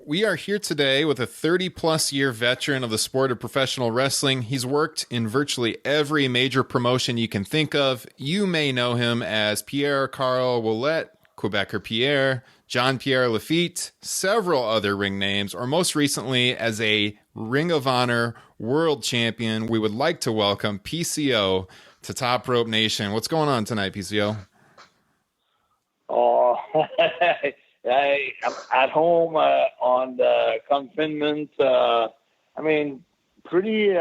We are here today with a 30-plus year veteran of the sport of professional wrestling. He's worked in virtually every major promotion you can think of. You may know him as Pierre Carl Ouellet, Quebecer Pierre, Jean-Pierre LaFitte, several other ring names, or most recently as a Ring of Honor world champion. We would like to welcome PCO to Top Rope Nation. What's going on tonight, PCO? Oh, I'm at home on the confinement. Pretty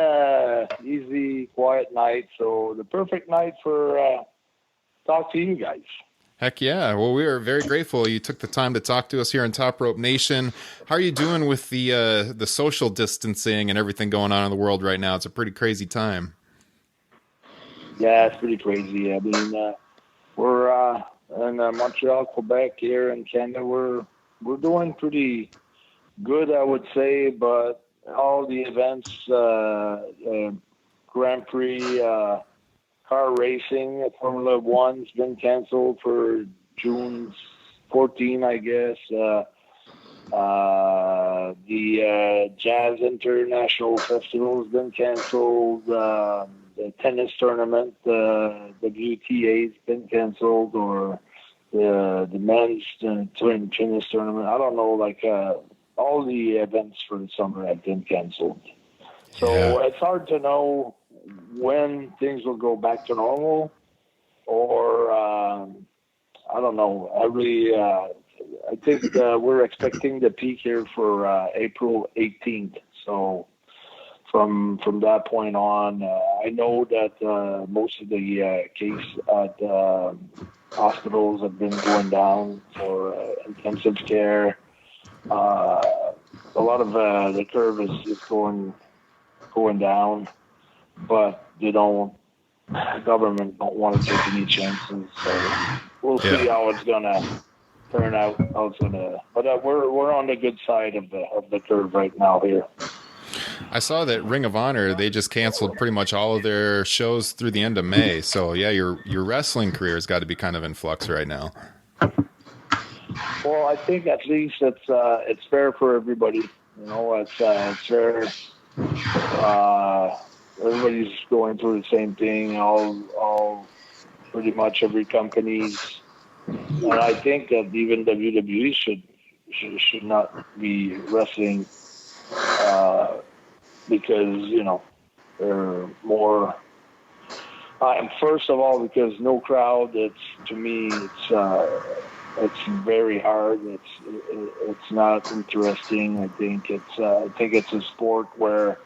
easy, quiet night. So the perfect night for talk to you guys. Heck yeah. Well, we are very grateful you took the time to talk to us here in Top Rope Nation. How are you doing with the social distancing and everything going on in the world right now? It's a pretty crazy time. Yeah, it's pretty crazy. I mean, we're in Montreal, Quebec here in Canada. We're doing pretty good, I would say, but all the events, Grand Prix, car racing, Formula One's been canceled for June 14, I guess. The Jazz International Festival has been canceled. The tennis tournament, the WTA has been canceled, or the men's tennis tournament. I don't know, all the events for the summer have been canceled. So It's hard to know when things will go back to normal, or I don't know. I think we're expecting the peak here for April 18th. So from that point on, I know that most of the case at hospitals have been going down for intensive care. A lot of the curve is going down, but the government don't want to take any chances. So we'll see how it's gonna turn out. But we're on the good side of the curve right now here. I saw that Ring of Honor, they just canceled pretty much all of their shows through the end of May. So yeah, your wrestling career has got to be kind of in flux right now. Well, I think at least it's fair for everybody. You know, it's fair. Everybody's going through the same thing. All pretty much every company's, and I think that even WWE should not be wrestling because they're more. First of all, because no crowd. To me, it's very hard. It's not interesting. I think it's a sport where,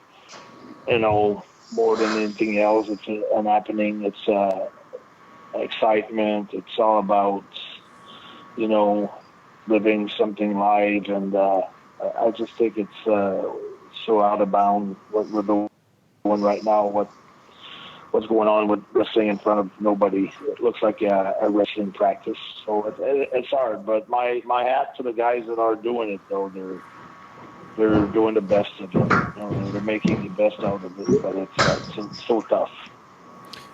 more than anything else, it's an happening. It's excitement. It's all about, living something live. And I just think it's so out of bounds what we're doing right now. What's going on with wrestling in front of nobody? It looks like a wrestling practice. So it's hard. But my hat to the guys that are doing it, though. They're doing the best of it. They're making the best out of it. But it's so tough.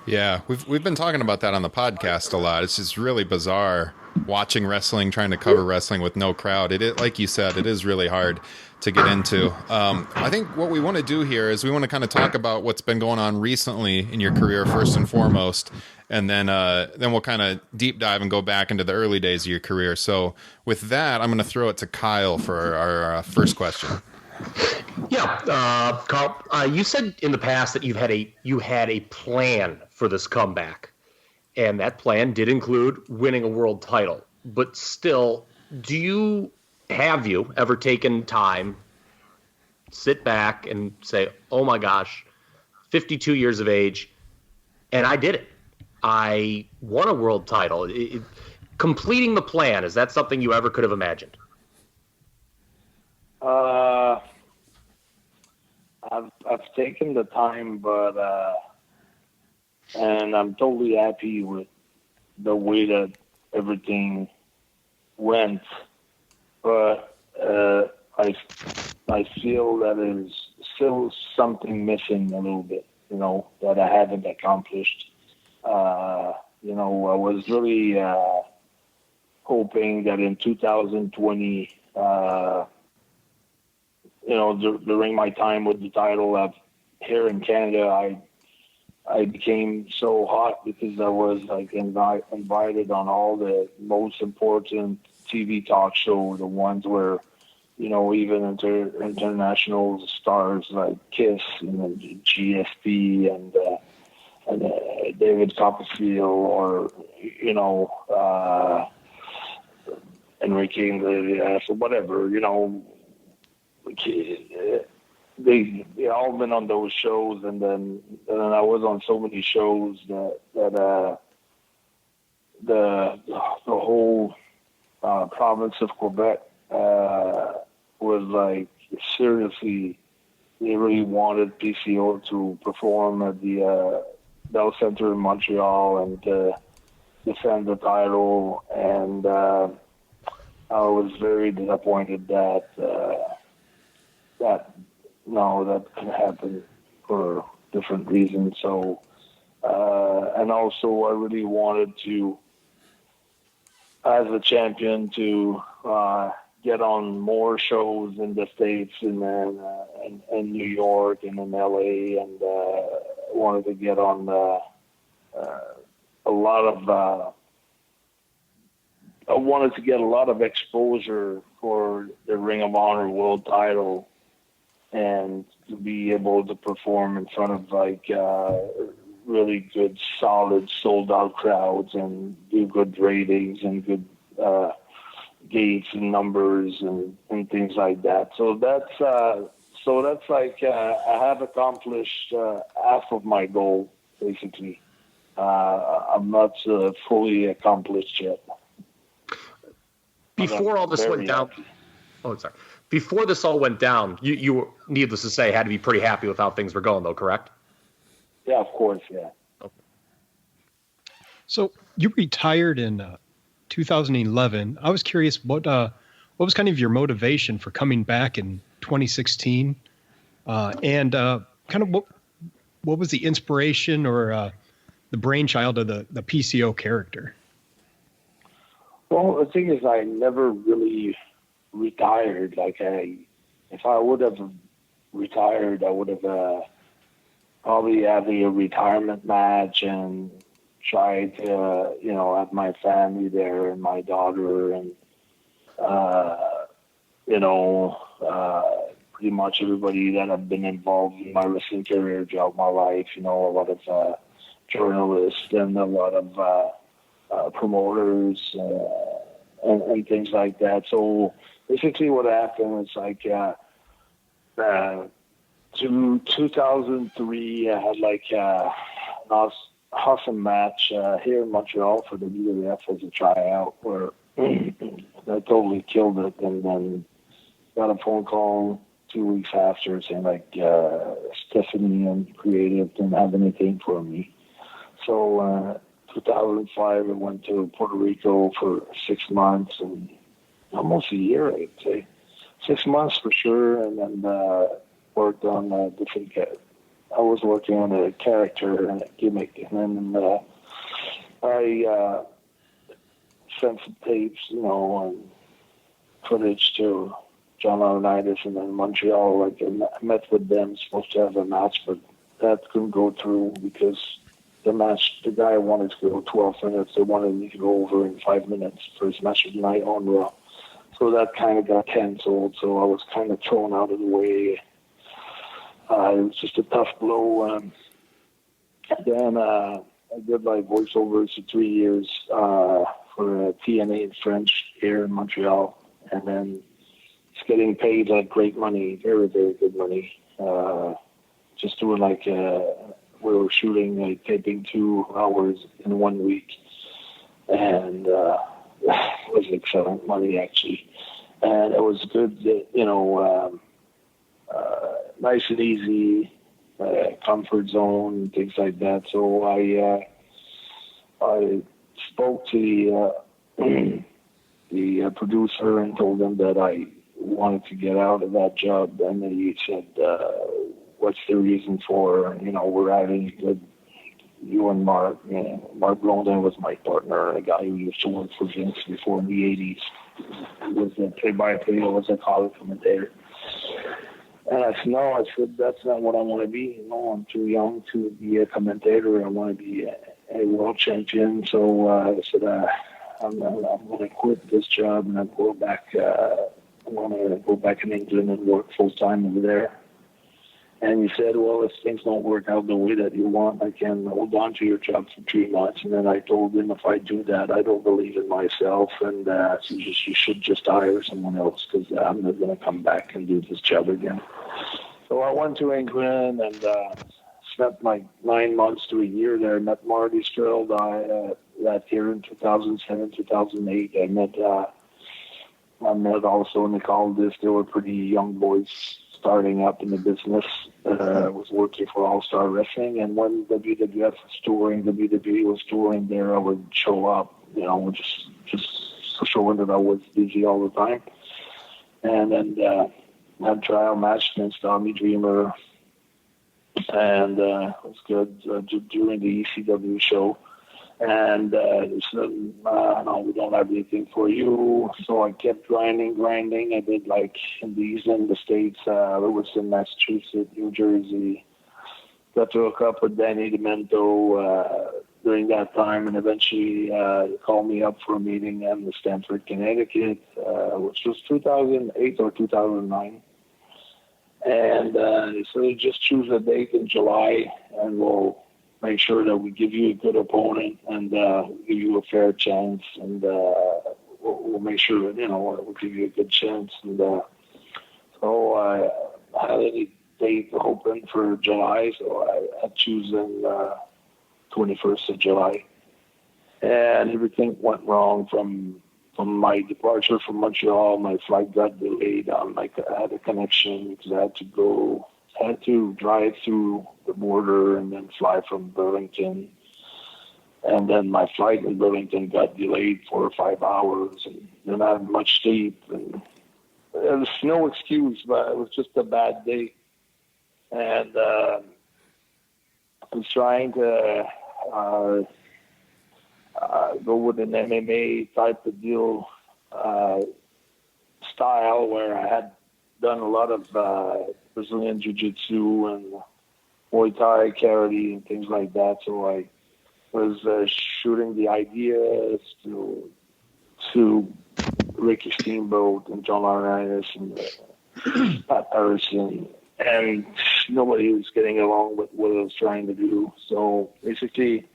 Yeah, we've been talking about that on the podcast a lot. It's just really bizarre watching wrestling, trying to cover wrestling with no crowd. It, like you said, it is really hard to get into. I think what we want to do here is we want to kind of talk about what's been going on recently in your career first and foremost, and then we'll kind of deep dive and go back into the early days of your career. So with that, I'm going to throw it to Kyle for our first question. Yeah, Carl, you said in the past that you had a plan for this comeback, and that plan did include winning a world title. But still, have you ever taken time, sit back and say, oh my gosh, 52 years of age, and I did it. I won a world title. Completing the plan, is that something you ever could have imagined? I've taken the time, but and I'm totally happy with the way that everything went. But I feel that there's still something missing a little bit, that I haven't accomplished. I was really hoping that in 2020 during my time with the title here in Canada, I became so hot because I was like invited on all the most important TV talk shows, the ones where, even international stars like Kiss and GSP and David Copperfield or, Enrique Iglesias or whatever, they all been on those shows, and then I was on so many shows that the whole province of Quebec was like, seriously, they really wanted PCO to perform at the Bell Center in Montreal and defend the title, and I was very disappointed that couldn't happen for different reasons. So, and also I really wanted to, as a champion, to get on more shows in the States and then in New York and in LA, and wanted to get on I wanted to get a lot of exposure for the Ring of Honor World Title, and to be able to perform in front of like really good, solid, sold-out crowds, and do good ratings and good gates and numbers and things like that. So that's like I have accomplished half of my goal, basically. I'm not fully accomplished yet. Before all this went down, Before this all went down, you were, needless to say, had to be pretty happy with how things were going, though, correct? Yeah, of course, yeah. Okay. So you retired in 2011. I was curious, what was kind of your motivation for coming back in 2016, and kind of what was the inspiration or the brainchild of the PCO character? Well, the thing is, I never really retired. Like, if I would have retired, I would have probably had a retirement match and tried to, have my family there and my daughter and, pretty much everybody that have been involved in my wrestling career throughout my life, a lot of journalists and a lot of promoters and things like that. So basically what happened was like 2003, I had like an awesome match here in Montreal for the WWF as a tryout where I totally killed it, and then got a phone call 2 weeks after saying like Stephanie and Creative didn't have anything for me. So 2005, I went to Puerto Rico for 6 months and almost a year, I'd say. 6 months for sure, and then worked on different. I was working on a character and a gimmick, and then I sent some tapes, and footage to John Laurinaitis, and then Montreal. Like, I met with them, supposed to have a match, but that couldn't go through because the guy wanted to go 12 minutes. They wanted me to go over in 5 minutes for his match of the night on Raw. So that kind of got canceled. So I was kind of thrown out of the way. It was just a tough blow. Then I did like voiceovers for 3 years for TNA in French here in Montreal. And then just getting paid like great money, very, very good money. Just doing like... we were shooting, like taping 2 hours in 1 week, and it was excellent money actually, and it was good, nice and easy, comfort zone and things like that. So I spoke to the producer and told him that I wanted to get out of that job, and then he said, what's the reason for, we're having good, you and Mark, Mark Blondin was my partner, a guy who used to work for Vince before in the 80s. He was a play-by-play, was a color commentator. And I said, no, I said, that's not what I want to be. I'm too young to be a commentator. I want to be a world champion. So I said, I'm going to quit this job and I'm going back. I'm going to go back in England and work full time over there. And he said, well, if things don't work out the way that you want, I can hold on to your job for 3 months. And then I told him, if I do that, I don't believe in myself. And so you should just hire someone else because I'm not going to come back and do this job again. So I went to England and spent like 9 months to a year there. Met Marty Stroud that year in 2007, 2008. I met also Nicole Dis. They were pretty young boys starting up in the business. Was working for All Star Wrestling, and when WWF was touring, WWE was touring there, I would show up, just showing that I was busy all the time. And then had trial match against Tommy Dreamer, and it was good during the ECW show. And they said, no, we don't have anything for you. So I kept grinding. I did like in the States, Lewiston, Massachusetts, New Jersey. Got to hook up with Danny Demento during that time, and eventually he called me up for a meeting in Stamford, Connecticut, which was 2008 or 2009. And so just choose a date in July, and we'll make sure that we give you a good opponent and give you a fair chance, and we'll make sure that, we'll give you a good chance. And so I had a date open for July, so I had chosen 21st of July. And everything went wrong from my departure from Montreal. My flight got delayed. I had a connection because I had to drive through the border and then fly from Burlington. And then my flight in Burlington got delayed 4 or 5 hours, and then I had much sleep. And there was no excuse, but it was just a bad day. And I was trying to go with an MMA type of deal style where I had done a lot of Brazilian Jiu-Jitsu and Muay Thai, karate, and things like that. So I was shooting the ideas to Ricky Steamboat and John Laurinaitis and Pat Harrison, and nobody was getting along with what I was trying to do. So basically,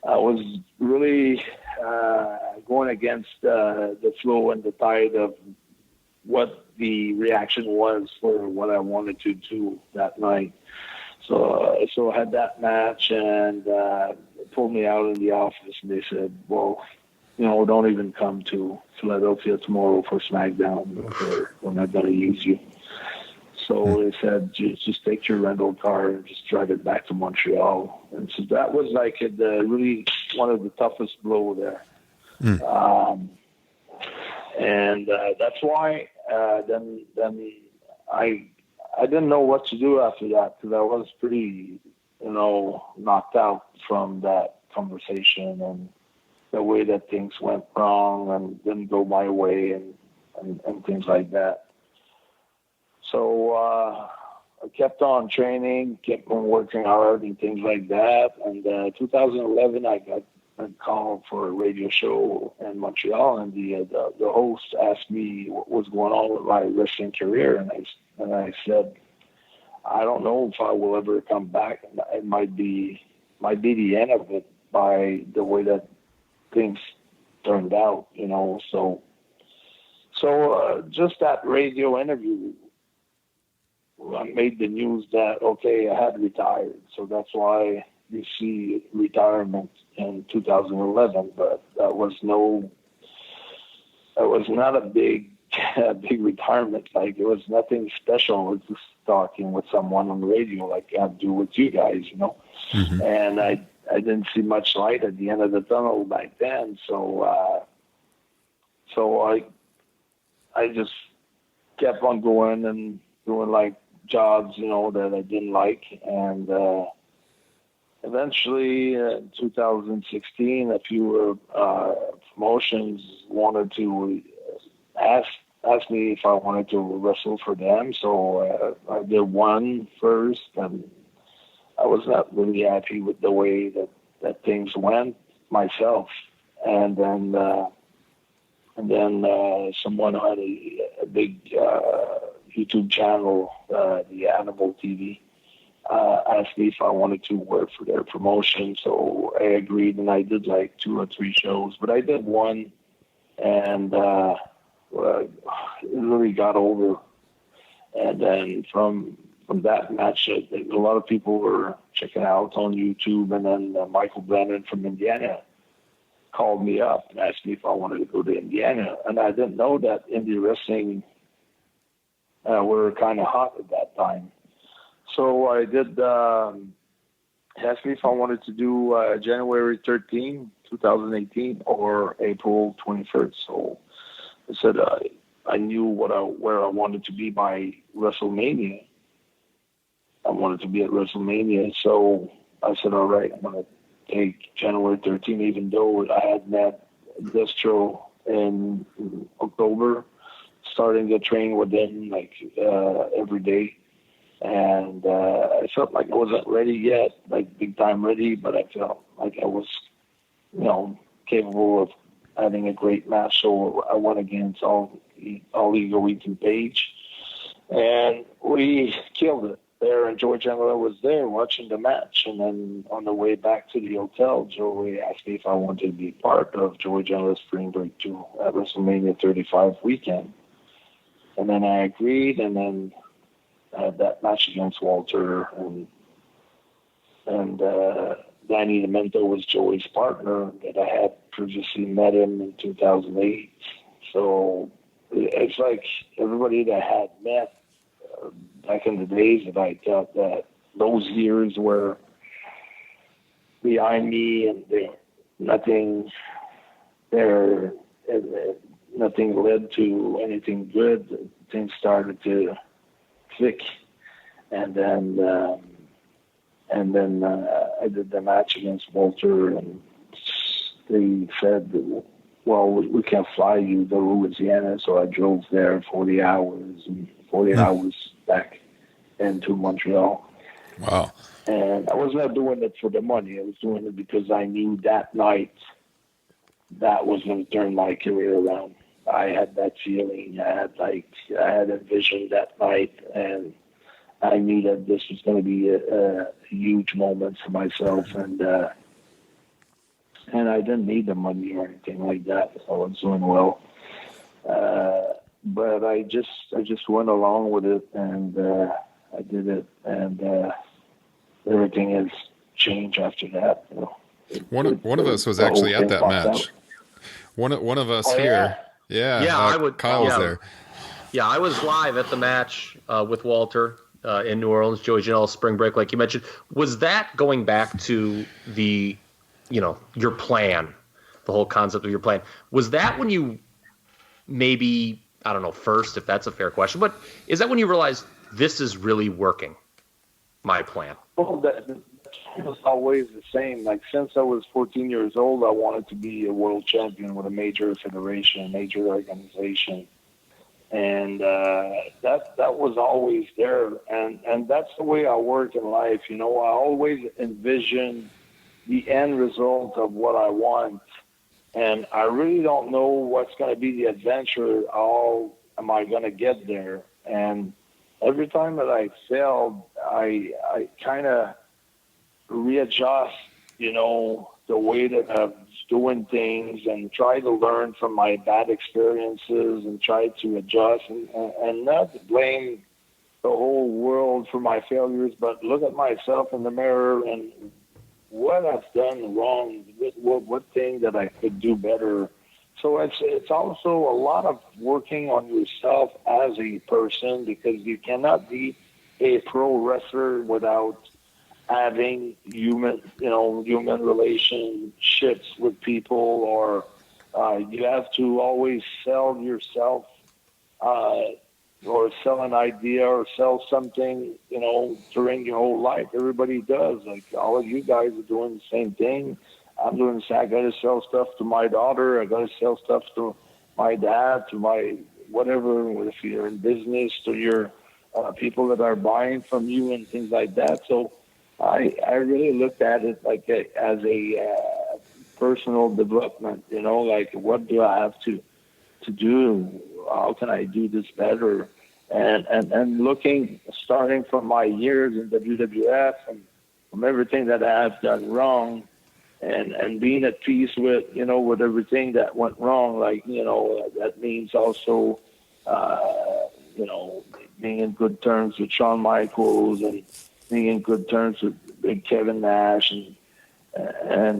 I was really going against the flow and the tide of what the reaction was for what I wanted to do that night. So I had that match, and they pulled me out in the office, and they said, well, don't even come to Philadelphia tomorrow for SmackDown. We're not going to use you. So they said, just take your rental car and just drive it back to Montreal. And so that was like really one of the toughest blow there. And that's why then I didn't know what to do after that, because I was pretty, knocked out from that conversation and the way that things went wrong and didn't go my way and things like that. So I kept on training, kept on working hard and things like that. And 2011, I got a call for a radio show in Montreal, and the host asked me what was going on with my wrestling career, and I said, I don't know if I will ever come back. It might be the end of it by the way that things turned out, So just that radio interview, I made the news that, okay, I had retired. So that's why you see retirement in 2011, but that was not a big retirement. Like, it was nothing special. It was just talking with someone on the radio like I do with you guys, Mm-hmm. And I didn't see much light at the end of the tunnel back then. So I just kept on going and doing like jobs, that I didn't like. And eventually in 2016, a few promotions wanted to ask asked me if I wanted to wrestle for them. So I did one first, and I was not really happy with the way that things went myself. And then someone had a big YouTube channel, the Animal TV, asked me if I wanted to work for their promotion. So I agreed, and I did like 2 or 3 shows, but I did one, and it really got over. And then from that match, a lot of people were checking out on YouTube, and then Michael Brennan from Indiana called me up and asked me if I wanted to go to Indiana. And I didn't know that indie wrestling were kind of hot at that time. So I did ask me if I wanted to do January 13, 2018 or April 21st. So I said I knew where I wanted to be by WrestleMania. I wanted to be at WrestleMania. So I said, all right, I'm going to take January 13, even though I had met Distro in October, starting to train with them like every day. And I felt like I wasn't ready yet, like big time ready, but I felt like I was, capable of having a great match. So I went against All Ego Ethan Page, and we killed it there. And Joey Janela was there watching the match. And then on the way back to the hotel, Joey asked me if I wanted to be part of Joey Janela's Spring Break 2 at WrestleMania 35 weekend. And then I agreed, and then I had that match against Walter, and Danny Demento was Joey's partner that I had previously met him in 2008. So it's like everybody that I had met back in the days that I thought that those years were behind me, and nothing led to anything good. Things started to click, and then I did the match against Walter, and they said, well, we can't fly you to Louisiana, so I drove there 40 hours back into Montreal. Wow. And I was not doing it for the money. I was doing it because I knew that night that was going to turn my career around. I had that feeling. I had envisioned that night, and I knew that this was going to be a huge moment for myself, and I didn't need the money or anything like that. I was doing well, but I just went along with it, and I did it, and everything has changed after that. One of us was actually at that match. One of us here. Yeah, Kyle was there. Yeah, I was live at the match with Walter in New Orleans, Joey Janela Spring Break, like you mentioned. Was that going back to the, your plan, the whole concept of your plan? Was that when you maybe, I don't know, first, if that's a fair question, but is that when you realized this is really working, my plan? Well, that was always the same. Like, since I was 14 years old, I wanted to be a world champion with a major federation, a major organization. And that was always there. And that's the way I work in life. I always envision the end result of what I want. And I really don't know what's going to be the adventure. How am I going to get there? And every time that I failed, I kind of readjust, the way that I was doing things, and try to learn from my bad experiences and try to adjust and not blame the whole world for my failures, but look at myself in the mirror and what I've done wrong, what thing that I could do better. So it's also a lot of working on yourself as a person, because you cannot be a pro wrestler without having human relationships with people, or you have to always sell yourself, or sell an idea, or sell something, during your whole life. Everybody does. Like, all of you guys are doing the same thing. I'm doing the same. I got to sell stuff to my daughter. I got to sell stuff to my dad, to my whatever, if you're in business or you're people that are buying from you and things like that. So I really looked at it like as a personal development, like what do I have to do? How can I do this better? And starting from my years in WWF and from everything that I have done wrong, and being at peace with with everything that went wrong, like that means also being in good terms with Shawn Michaels and being in good terms with Big Kevin Nash, and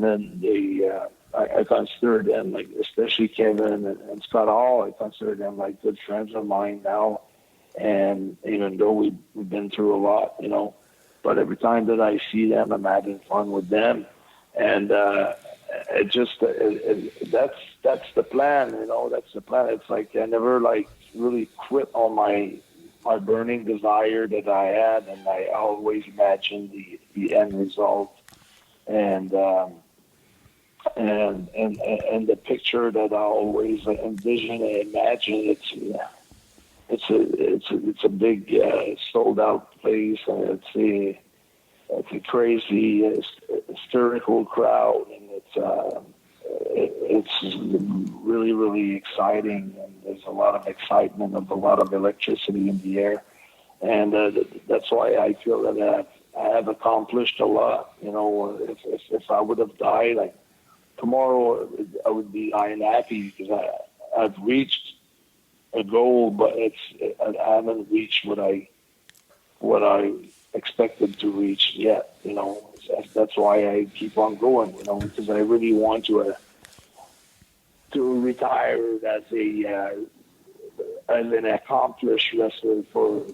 then I consider them, like especially Kevin and Scott Hall, I consider them like good friends of mine now. And even though we've been through a lot, but every time that I see them, I'm having fun with them. And that's the plan, that's the plan. It's like I never like really quit on my burning desire that I had, and I always imagined the end result and the picture that I always envision and imagine. It's a big sold out place, and it's a crazy hysterical crowd, and it's really, really exciting, and there's a lot of excitement and a lot of electricity in the air, and that's why I feel that I have accomplished a lot. If I would have died like tomorrow, I would be unhappy because I've reached a goal, but I haven't reached what I expected to reach yet. That's why I keep on going. Because I really want to retire as an accomplished wrestler for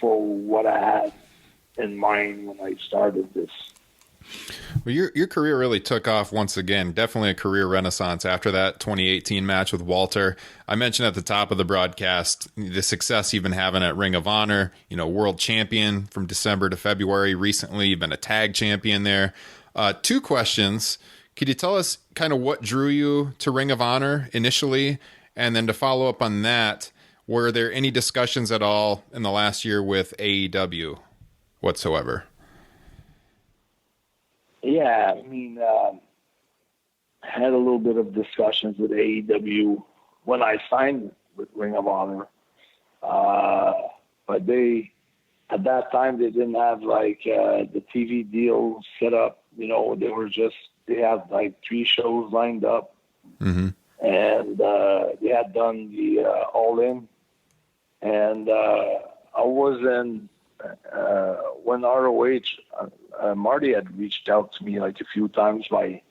what I had in mind when I started this. Well, your career really took off once again. Definitely a career renaissance after that 2018 match with Walter. I mentioned at the top of the broadcast the success you've been having at Ring of Honor. World champion from December to February. Recently, you've been a tag champion there. 2 questions. Could you tell us kind of what drew you to Ring of Honor initially? And then to follow up on that, were there any discussions at all in the last year with AEW whatsoever? Yeah, I mean, I had a little bit of discussions with AEW when I signed with Ring of Honor, but at that time they didn't have like the TV deal set up. They had like 3 shows lined up, mm-hmm. and they had done the All In, and I was in. When ROH, Marty had reached out to me like a few times by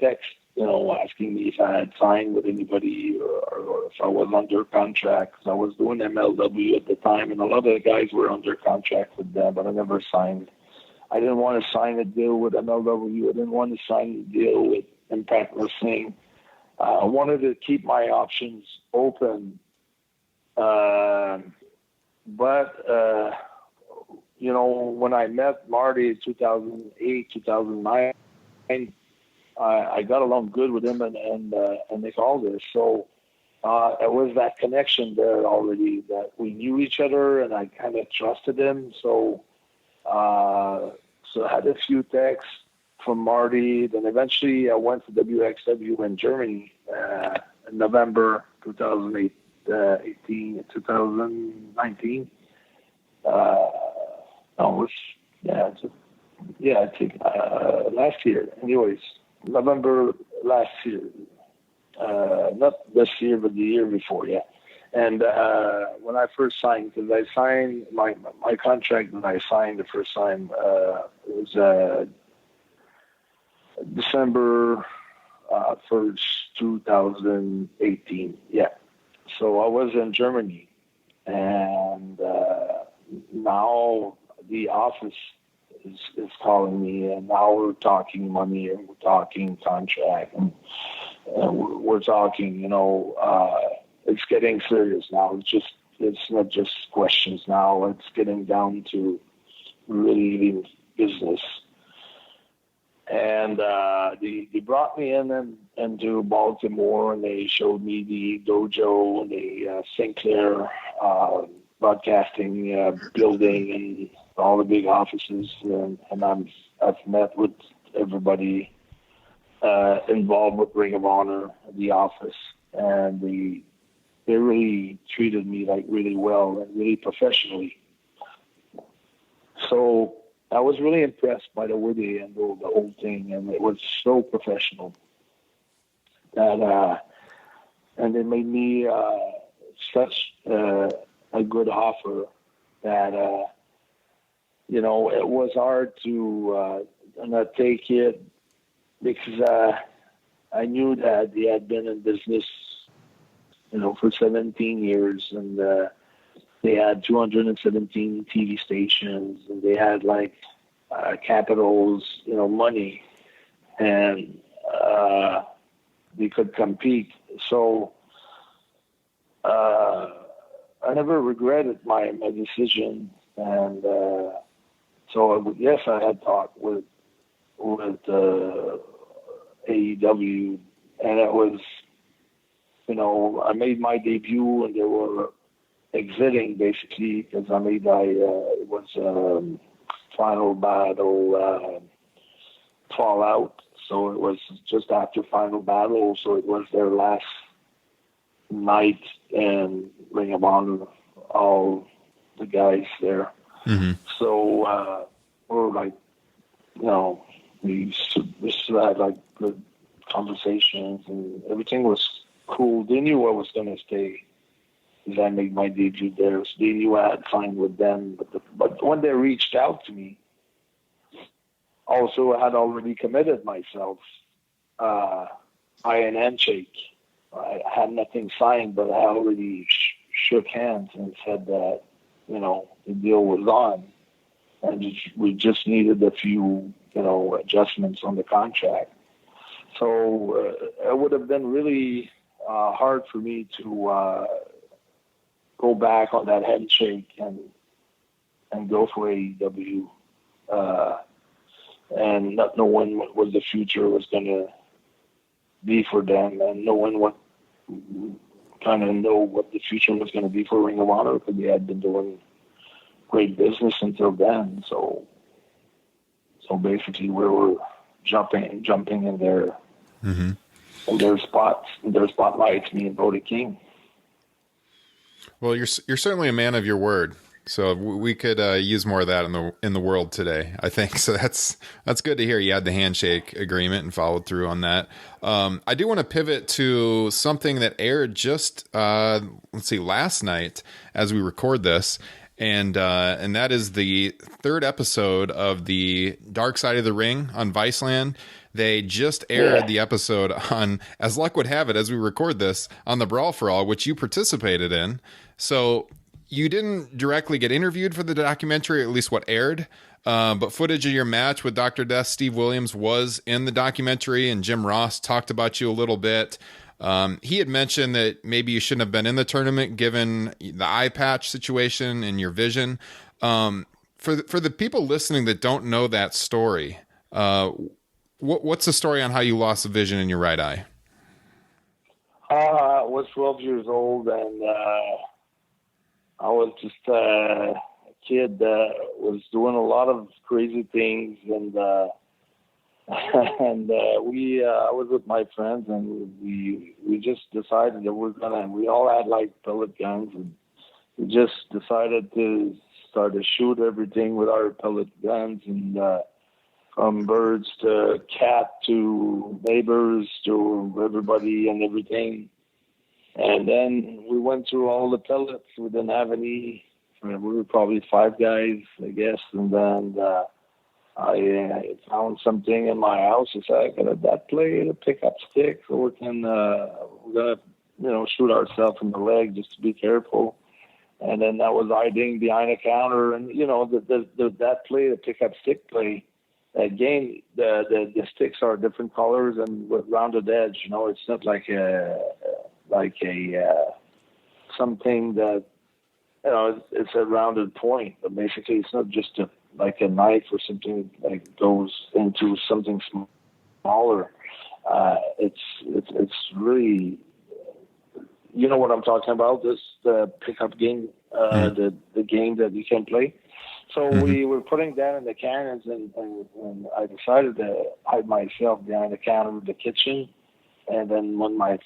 text, asking me if I had signed with anybody or if I was under contract. Because I was doing MLW at the time, and a lot of the guys were under contract with them, but I never signed. I didn't want to sign a deal with MLW. I didn't want to sign a deal with Impact Wrestling. I wanted to keep my options open. But when I met Marty in 2008, 2009, I got along good with him and Nick Aldis. So it was that connection there already that we knew each other, and I kind of trusted him. So I had a few texts from Marty. Then eventually I went to WXW in Germany in November 2019. I think last year. Anyways, November last year. Not this year, but the year before. Yeah. And when I first signed, because I signed my contract that I signed the first time was December 1st, 2018. Yeah. So I was in Germany, and now the office is calling me, and now we're talking money, and we're talking contract, and we're talking, it's getting serious now. It's not just questions now. It's getting down to really business. And they brought me into Baltimore, and they showed me the dojo, the Sinclair broadcasting building, and all the big offices. And I've met with everybody involved with Ring of Honor, the office, and they really treated me like really well and really professionally. So I was really impressed by the way they handled the whole thing, and it was so professional. That and it made me such a good offer that it was hard to not take it, because I knew that they had been in business, for 17 years, and they had 217 TV stations, and they had capitals, money, and they could compete. So I never regretted my decision, and so yes, I had talked with AEW, and it was, I made my debut, and they were exiting basically, because it was Final Battle Fallout, so it was just after Final Battle, so it was their last night in Ring of Honor, all the guys there. Mm-hmm. So we were we had good conversations, and everything was cool. They knew I was going to stay, because I made my debut there, so they knew I had signed with them. But when they reached out to me, also I had already committed myself by an handshake. I had nothing signed, but I already shook hands and said that, the deal was on, and we just needed a few, adjustments on the contract. So it would have been really hard for me to go back on that handshake and go for AEW, and not knowing what the future was going to be for them, and knowing what the future was going to be for Ring of Honor, because they had been doing great business until then. So basically we were jumping in their mm-hmm. in their spots, in their spotlights, me and Brody King. Well, you're certainly a man of your word. So we could use more of that in the world today, I think. So that's good to hear. You had the handshake agreement and followed through on that. I do want to pivot to something that aired just last night as we record this, and that is the third episode of the Dark Side of the Ring on Viceland. They just aired the episode on, as luck would have it, as we record this, on the Brawl for All, which you participated in. So you didn't directly get interviewed for the documentary, at least what aired, but footage of your match with Dr. Death Steve Williams was in the documentary, and Jim Ross talked about you a little bit. He had mentioned that maybe you shouldn't have been in the tournament given the eye patch situation and your vision. For the people listening that don't know that story, what's the story on how you lost the vision in your right eye? I was 12 years old, and I was just a kid that was doing a lot of crazy things, and I was with my friends, and we just decided that we all had pellet guns, and we just decided to start to shoot everything with our pellet guns, and from birds to cat to neighbors to everybody and everything. And then we went through all the pellets. We didn't have any. We were probably 5 guys, I guess. And then I found something in my house. I said, I got that plate, a pickup stick, so we're gonna shoot ourselves in the leg just to be careful. And then I was hiding behind a counter, and that plate, a pickup stick plate. Again, the sticks are different colors and with rounded edge. It's not like a something that it's a rounded point, but basically it's not just a like a knife or something like goes into something smaller. It's really, you know what I'm talking about, this the pickup game, the game that you can play. So we were putting that in the cannons, and I decided to hide myself behind the counter of the kitchen. And then when my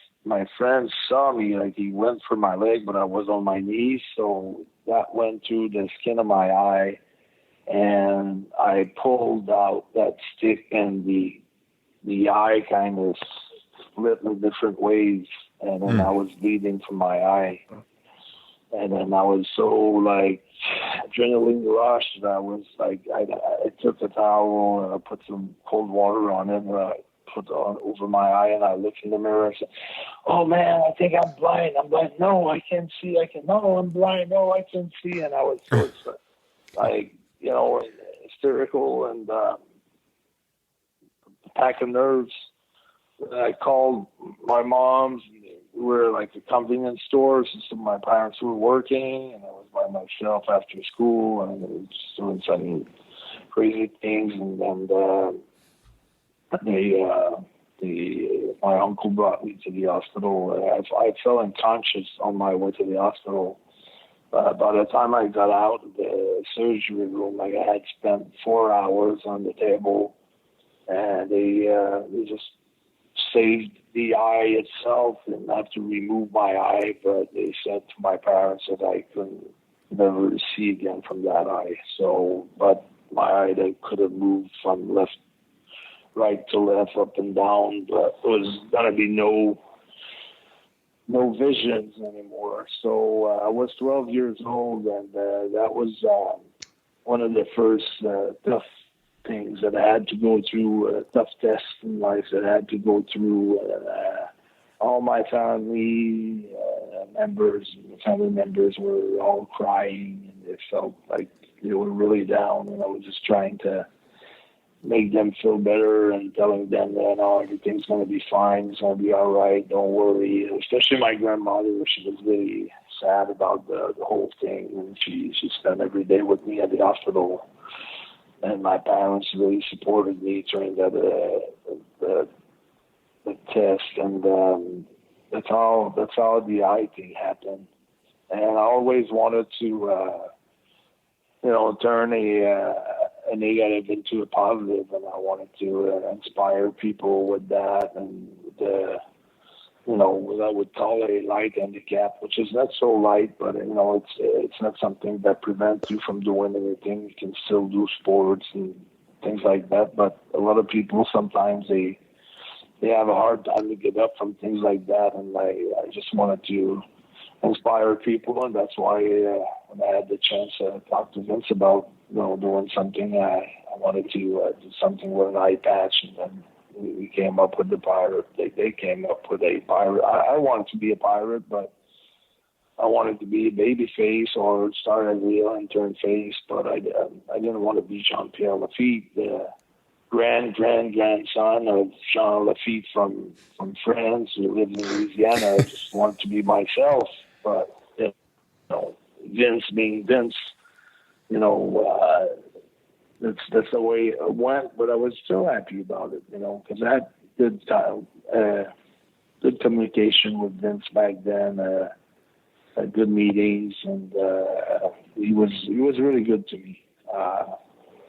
friend saw me, like, he went for my leg, but I was on my knees, so that went through the skin of my eye, and I pulled out that stick, and the eye kind of split in different ways, and then I was bleeding from my eye. And then I was so, like, adrenaline rush that I was like, I took a towel and I put some cold water on it, and I put on over my eye, and I looked in the mirror and said, "Oh man, I think I'm blind. I'm blind. No, I can't see. No, I'm blind. No, I can see." And I was so, like, you know, hysterical and a pack of nerves. I called my mom's. We were like a convenience store, so my parents were working, and I was by myself after school, and I was just doing some crazy things. And then my uncle brought me to the hospital. I fell unconscious on my way to the hospital. By the time I got out of the surgery room, like, I had spent 4 hours on the table, and they just saved the eye itself and not to remove my eye, but they said to my parents that I couldn't never see again from that eye. So, but my eye, they could have moved from right to left, up and down, but there was gonna be no visions anymore. So I was 12 years old, and that was one of the first tough things that I had to go through, tough tests in life that I had to go through. All my family members were all crying, and they felt like they were really down, and I was just trying to make them feel better and telling them that, "Oh, everything's going to be fine. It's going to be all right. Don't worry." Especially my grandmother, she was really sad about the whole thing, and she spent every day with me at the hospital. And my parents really supported me during the test, and that's how the eye thing happened. And I always wanted to, turn a negative into a positive, and I wanted to inspire people with that, and what I would call a light handicap, which is not so light, but it's not something that prevents you from doing anything. You can still do sports and things like that, but a lot of people sometimes they have a hard time to get up from things like that, and I just wanted to inspire people, and that's why when I had the chance to talk to Vince about doing something, I wanted to do something with an eye patch, and then we came up with the pirate. They came up with a pirate. I wanted to be a pirate, but I wanted to be a baby face or start as a heel and turn face, but I didn't want to be Jean-Pierre LaFitte, the grandson of Jean LaFitte from France who lived in Louisiana. I just wanted to be myself, but Vince being Vince, that's the way it went, but I was still happy about it, because I had good communication with Vince back then, had good meetings, and he was really good to me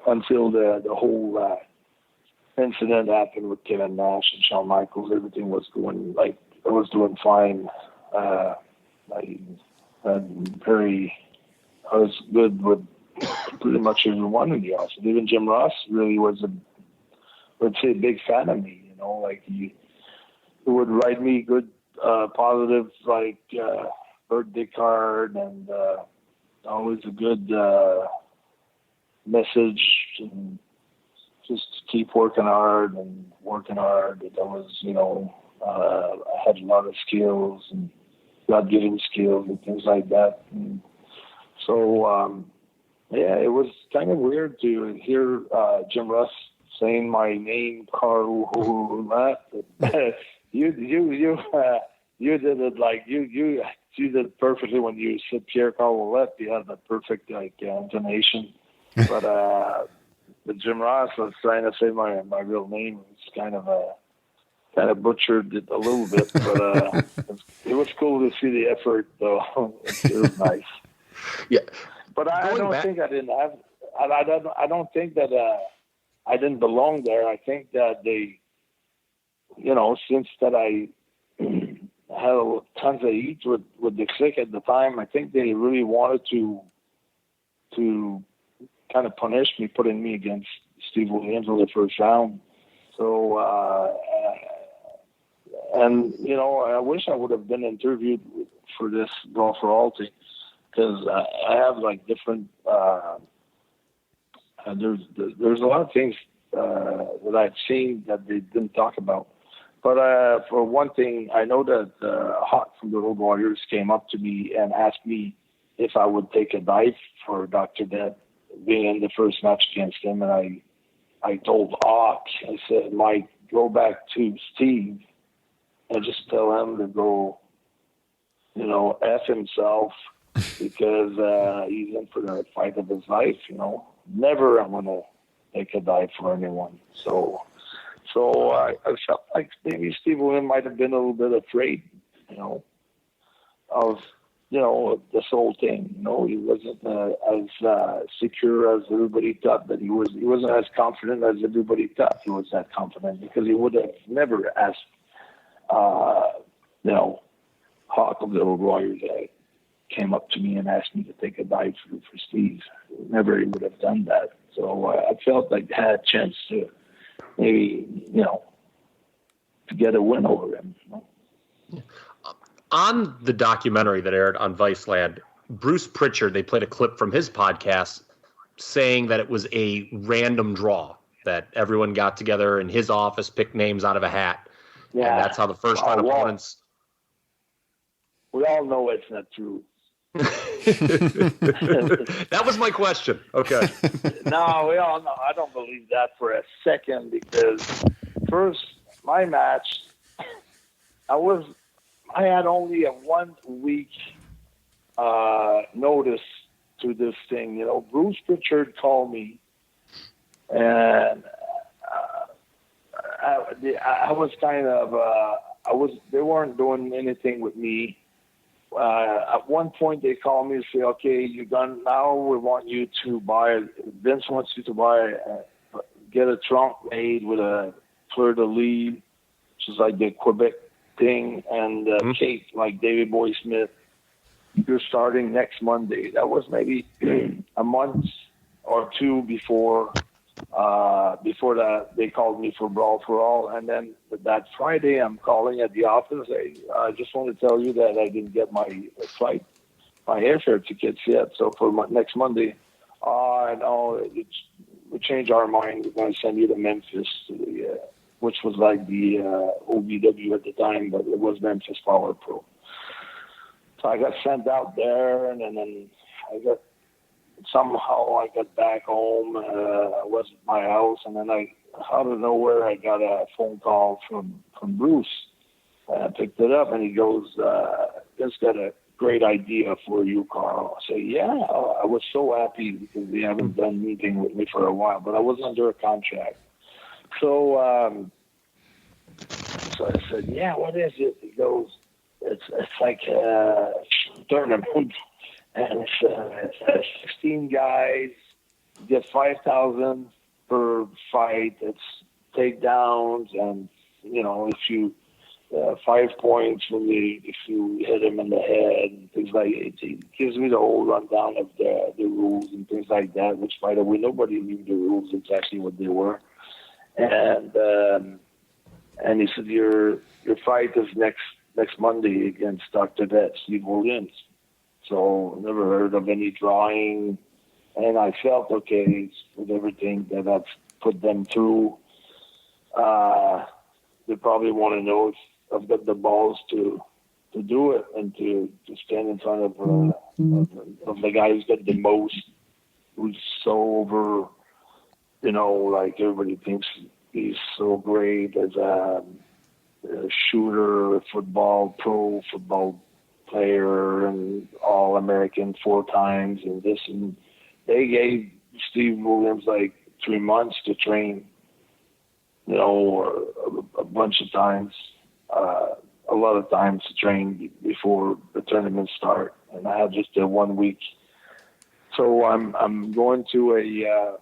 until the whole incident happened with Kevin Nash and Shawn Michaels. Everything was going I was doing fine. I was good with pretty much everyone in the office. Even Jim Ross really was a big fan of me. He would write me good, positive, birthday card, and always a good message, and just keep working hard. That was, I had a lot of skills and God-given skills and things like that. And so, it was kind of weird to hear Jim Ross saying my name, Carl Ouellet. You did it you did it perfectly when you said Pierre Carl Ouellet. You had the perfect intonation. But Jim Ross was trying to say my real name. It's kind of butchered it a little bit, but it was cool to see the effort, though. It was nice. Yeah, but I don't think I didn't have. I don't think that I didn't belong there. I think that they, since that I had tons of heat with the Kliq at the time, I think they really wanted to kind of punish me, putting me against Steve Williams in the first round. So, I wish I would have been interviewed for this Brawl for All thing, because I have like different. There's a lot of things that I've seen that they didn't talk about. But for one thing, I know that Hawk from the Road Warriors came up to me and asked me if I would take a dive for Dr. Dead being in the first match against him. And I told Hawk, I said, Mike, go back to Steve and just tell him to go, F himself, because he's in for the fight of his life, Never I'm going to take a dive for anyone. So I felt like maybe Steve Williams might have been a little bit afraid, of, this whole thing. He wasn't as secure as everybody thought that he was. He wasn't as confident as everybody thought he was that confident, because he would have never asked, Hawk of the Road Warriors came up to me and asked me to take a dive for Steve. Never he would have done that. So I felt like I had a chance to maybe, to get a win over him. On the documentary that aired on Viceland, Bruce Pritchard, they played a clip from his podcast saying that it was a random draw, that everyone got together in his office, picked names out of a hat. Yeah. And that's how the first round opponents. We all know it's not true. That was my question. Okay. No, we all know. I don't believe that for a second, because first, my match, I had only a 1 week notice to this thing. Bruce Pritchard called me, and I was kind of they weren't doing anything with me. At one point, they called me and say, "Okay, you're done now. We want you to buy. Vince wants you to get a trunk made with a fleur de lis, which is like the Quebec thing, and cape like David Boy Smith. You're starting next Monday." That was maybe a month or two before that they called me for Brawl for All. And then that Friday, I'm calling at the office. I just want to tell you that I didn't get my airfare tickets yet. So for next Monday, I know we changed our mind. We're going to send you to Memphis, which was like the OVW at the time, but it was Memphis Power Pro. So I got sent out there, and then somehow I got back home. I was at my house, and then out of nowhere, I got a phone call from Bruce. I picked it up, and he goes, "Just got a great idea for you, Carl." I say, "Yeah." I was so happy, because they haven't done anything with me for a while, but I was under a contract. So I said, "Yeah, what is it?" He goes, "It's like a tournament, and it's 16 guys. You get 5,000 per fight. It's takedowns, and if you 5 points if you hit him in the head, and things like it. It gives me the whole rundown of the rules and things like that. Which, by the way, nobody knew the rules exactly what they were. And he said, your fight is next Monday against Dr. Dead, Steve Williams. So never heard of any drawing. And I felt, okay, with everything that I've put them through, they probably want to know if I've got the balls to do it, and to stand in front of the guy who's got the most, who's so over, like everybody thinks he's so great as a shooter, pro football player, and All-American 4 times, and this, and they gave Steve Williams like 3 months to train, or a bunch of times, a lot of times to train before the tournament start. And I had just a 1 week. So I'm going to a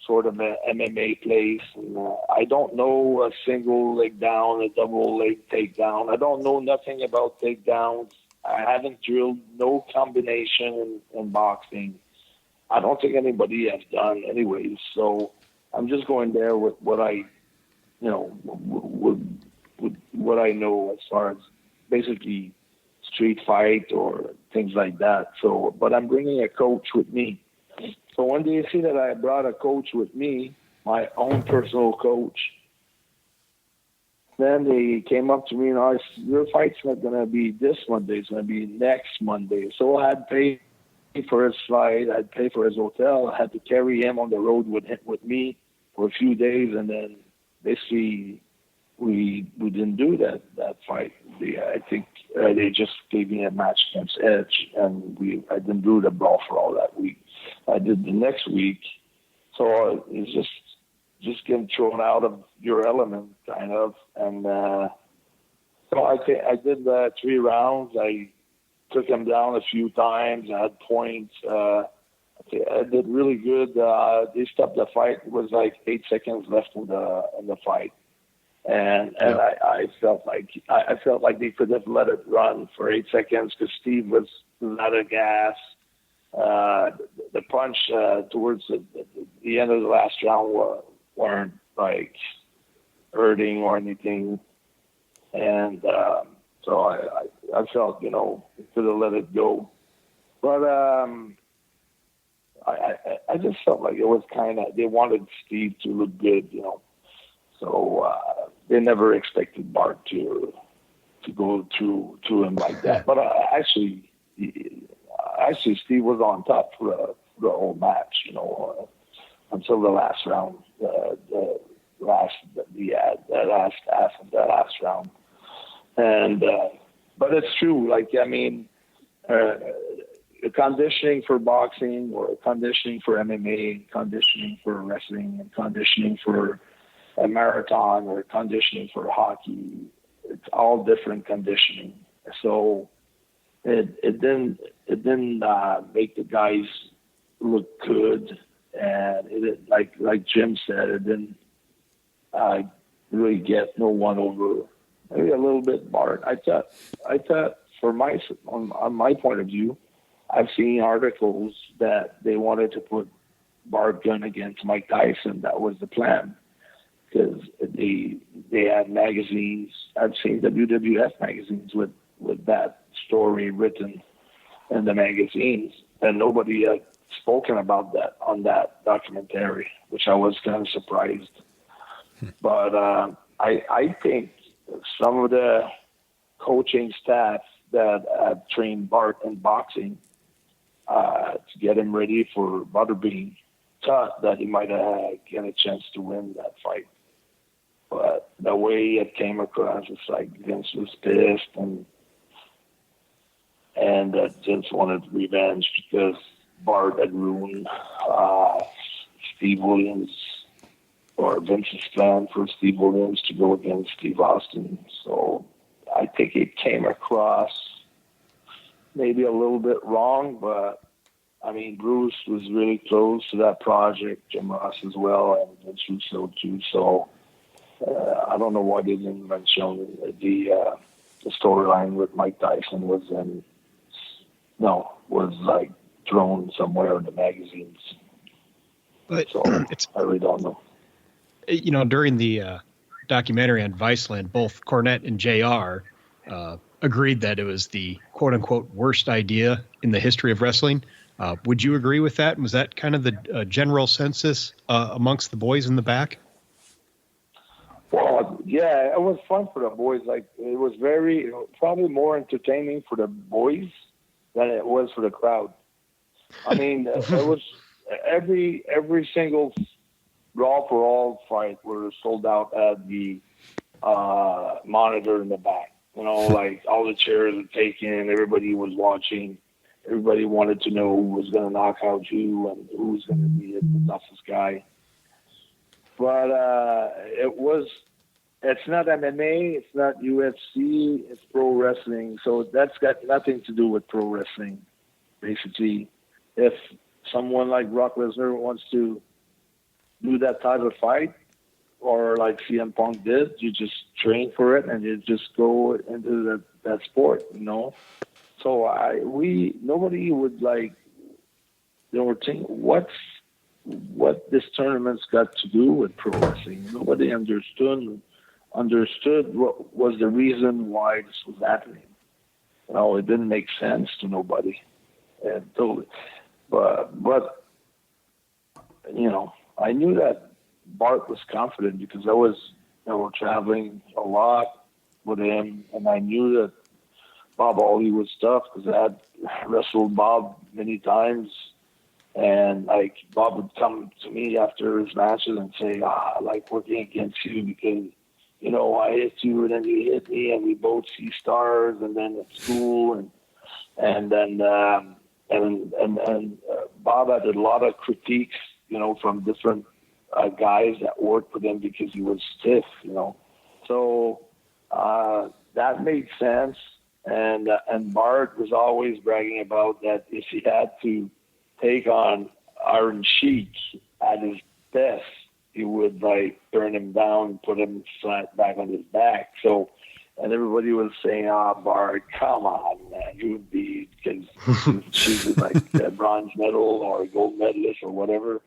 sort of an MMA place. And, I don't know a single leg down, a double leg takedown. I don't know nothing about takedowns. I haven't drilled no combination in boxing. I don't think anybody has done anyways. So I'm just going there with what I, with what I know as far as basically street fight or things like that. So, but I'm bringing a coach with me. So when you see that I brought a coach with me, my own personal coach, then they came up to me and asked, your fight's not going to be this Monday, it's going to be next Monday. So I had paid for his flight, I'd pay for his hotel, I had to carry him on the road with me for a few days, and then basically we didn't do that fight. I think they just gave me a match against Edge, and I didn't do the brawl for all that week. I did the next week, so it's just getting thrown out of your element, kind of. And so I did 3 rounds. I took him down a few times. I had points. I did really good. They stopped the fight. It was like 8 seconds left in the fight. And I felt like they could have let it run for 8 seconds because Steve was out of gas. The punch towards the end of the last round weren't like hurting or anything, and so I felt could have let it go, but I just felt like it was kind of, they wanted Steve to look good, so they never expected Bart to go to him like that. But actually, Steve was on top for the whole match, until the last round, the last half of the last round. And but it's true. Conditioning for boxing, or conditioning for MMA, conditioning for wrestling, and conditioning for a marathon, or conditioning for hockey, it's all different conditioning. So it didn't make the guys look good, and it, like Jim said, it didn't really get no one over. Maybe a little bit Bart. I thought on my point of view, I've seen articles that they wanted to put Bart Gunn against Mike Tyson. That was the plan, because they had magazines. I've seen WWF magazines with that story written in the magazines, and nobody had spoken about that on that documentary, which I was kind of surprised. But I think some of the coaching staff that had trained Bart in boxing to get him ready for Butterbean thought that he might have get a chance to win that fight. But the way it came across, it's like Vince was pissed and Vince wanted revenge because Bart had ruined Steve Williams, or Vince's plan for Steve Williams to go against Steve Austin. So I think it came across maybe a little bit wrong, but I mean, Bruce was really close to that project, Jim Ross as well, and Vince Russo too. So I don't know why they didn't mention the storyline with Mike Tyson was like thrown somewhere in the magazines. But so I really don't know. During the documentary on Viceland, both Cornette and JR agreed that it was the quote-unquote worst idea in the history of wrestling. Would you agree with that? Was that kind of the general census amongst the boys in the back? Well, yeah, it was fun for the boys. Like, it was probably more entertaining for the boys than it was for the crowd. I mean, it was every single Brawl for All fight were sold out at the monitor in the back. Like all the chairs were taken, everybody was watching. everybody wanted to know who was going to knock out who and who was going to be the toughest guy. But it's not MMA, it's not UFC, it's pro wrestling. So that's got nothing to do with pro wrestling, basically. If someone like Brock Lesnar wants to do that type of fight, or like CM Punk did, you just train for it and you just go into that sport, you know. So nobody would like, they were thinking, what this tournament's got to do with pro wrestling. Nobody understood what was the reason why this was happening. You know, it didn't make sense to nobody. And totally. But you know, I knew that Bart was confident because I was, you know, traveling a lot with him, and I knew that Bob Ollie was tough because I had wrestled Bob many times, and like Bob would come to me after his matches and say, I like working against you because, you know, I hit you and then you hit me and we both see stars, and then it's cool, and then Bob had a lot of critiques, you know, from different guys that worked with him because he was stiff, you know. So that made sense. And Bart was always bragging about that if he had to take on Iron Sheik at his best, he would like turn him down and put him flat back on his back. So, and everybody was saying, Bart, come on, man, you would be, because she's like a bronze medal or a gold medalist or whatever.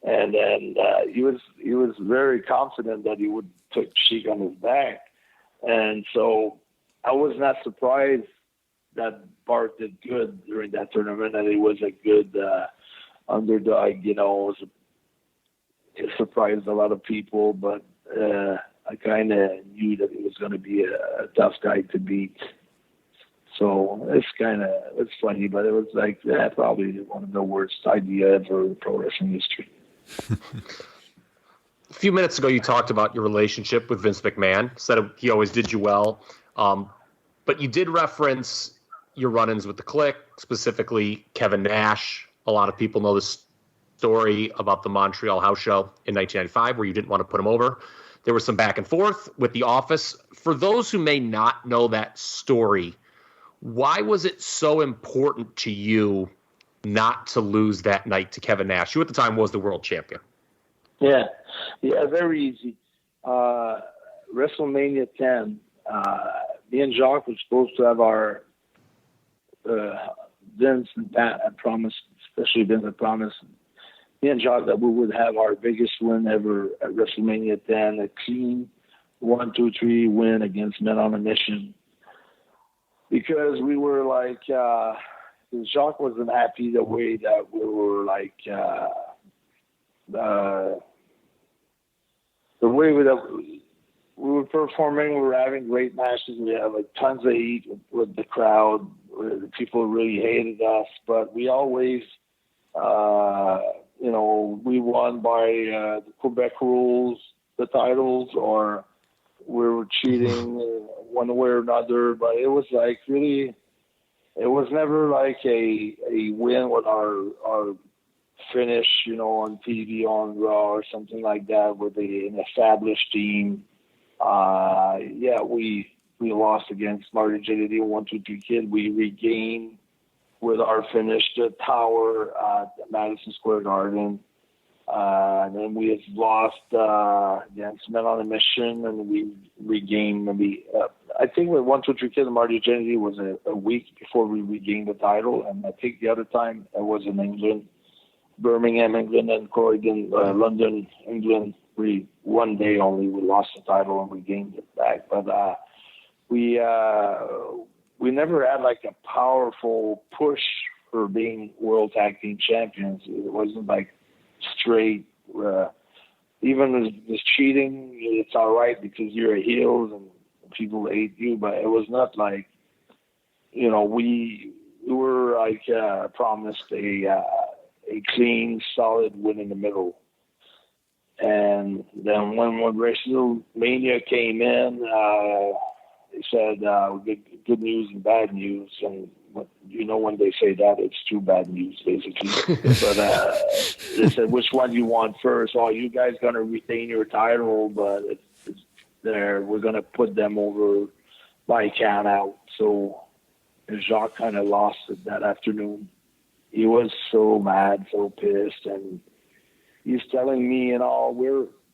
And then he was very confident that he would take Sheik on his back. And so I was not surprised that Bart did good during that tournament, and he was a good underdog. You know, it surprised a lot of people, but I kind of knew that he was going to be a tough guy to beat. So it's funny, but it was like probably one of the worst ideas ever in pro wrestling history. A few minutes ago, you talked about your relationship with Vince McMahon, said he always did you well. But you did reference your run-ins with the Kliq, specifically Kevin Nash. A lot of people know this story about the Montreal house show in 1995 where you didn't want to put him over. There was some back and forth with the office. For those who may not know that story, why was it so important to you not to lose that night to Kevin Nash, who at the time was the world champion? Yeah, very easy. WrestleMania 10, me and Jacques were supposed to have our Vince and Pat had promised, especially Vince had promised me and Jacques that we would have our biggest win ever at WrestleMania 10, a clean 1-2-3 win against Men on a Mission. Because we were like, Jacques wasn't happy the way that we were like, the way we were performing, we were having great matches. We had like tons of heat with the crowd. The people really hated us, but we always, you know, we won by the Quebec rules, the titles, or we were cheating one way or another. But it was like really, it was never like a win with our finish, you know, on TV, on Raw or something like that with an established team. We lost against Marty Jannetty 1-2-3 Kid. We regained with our finish the Tower at Madison Square Garden. And then we had lost against Men on a Mission, and we regained maybe, I think with 1-2-3 Kid and Marty Jannetty was a week before we regained the title. And I think the other time it was in England, Birmingham, England, and Croydon, London, England. One day only we lost the title and we gained it back. But we never had like a powerful push for being World Tag Team Champions. It wasn't like straight. Even with this cheating, it's all right because you're a heel and people hate you. But it was not like, you know, we were like promised a clean, solid win in the middle. And then when WrestleMania came in, they said good news and bad news. And when they say that, it's too bad news, basically. But they said, which one do you want first? Oh, you guys going to retain your title, but we're going to put them over by count out. So Jacques kind of lost it that afternoon. He was so mad, so pissed, and he's telling me,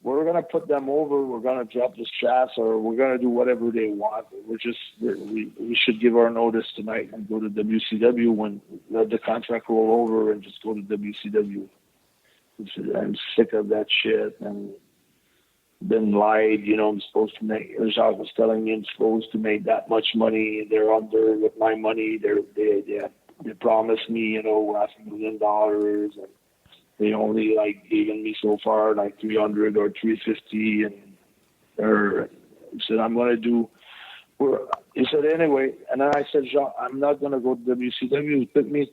we're going to put them over. We're going to drop the straps, or we're going to do whatever they want. We should give our notice tonight and go to WCW when let the contract roll over and just go to WCW. I'm sick of that shit and been lied. I'm supposed to make. Jacques was telling me I'm supposed to make that much money. They're under with my money. They promised me, $500,000 and they only given me so far 300 or 350, and he said I'm going to do. He said anyway, and then I said, Jean, I'm not going to go to WCW. It took me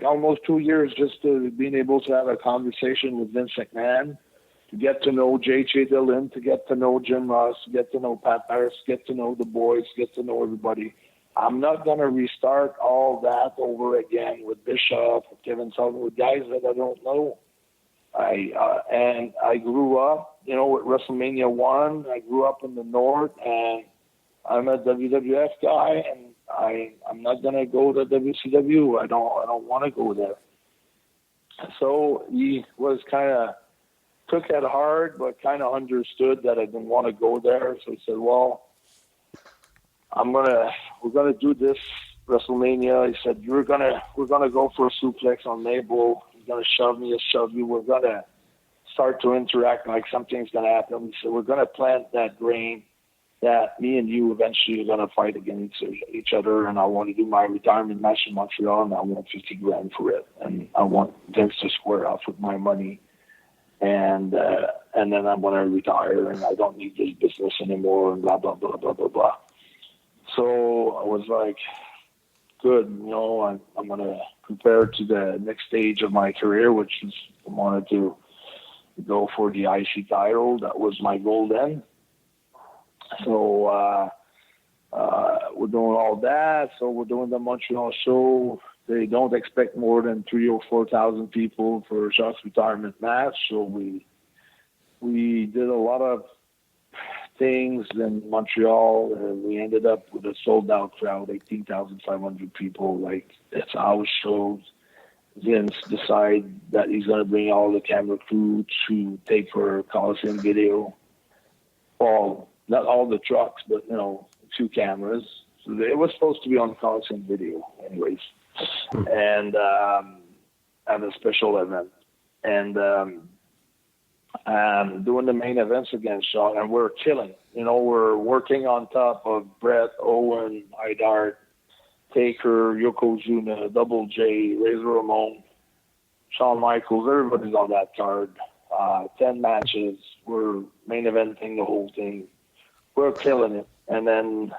almost 2 years just to being able to have a conversation with Vince McMahon, to get to know J.J. Dillon, to get to know Jim Ross, to get to know Pat Harris, get to know the boys, get to know everybody. I'm not going to restart all that over again with Bischoff, with Kevin Sullivan, with guys that I don't know. I grew up, with WrestleMania 1. I grew up in the North, and I'm a WWF guy, and I'm not going to go to WCW. I don't want to go there. So he was kind of took that hard, but kind of understood that I didn't want to go there. So he said, well, we're gonna do this WrestleMania. He said, we're gonna go for a suplex on Mabel. He's gonna shove me, shove you. We're gonna start to interact like something's gonna happen. He said, we're gonna plant that grain that me and you eventually are gonna fight against each other. And I want to do my retirement match in Montreal, and I want $50,000 for it. And I want Vince to square off with my money. And then I'm gonna retire, and I don't need this business anymore. And blah blah blah blah blah blah. So I was like, good, I'm going to prepare to the next stage of my career, which is I wanted to go for the IC title. That was my goal then. So we're doing all that. So we're doing the Montreal show. They don't expect more than 3,000 or 4,000 people for Jacques' retirement match. So we did a lot of things in Montreal, and we ended up with a sold-out crowd, 18,500 people. It's house shows. Vince decided that he's going to bring all the camera crew to take for Coliseum video. Well, not all the trucks, but 2 cameras. So it was supposed to be on Coliseum video, anyways, and at a special event, and. Doing the main events against Sean, and we're killing. We're working on top of Bret, Owen, Idart, Taker, Yokozuna, Double J, Razor Ramon, Shawn Michaels. Everybody's on that card. 10 matches. We're main eventing the whole thing. We're killing it. And then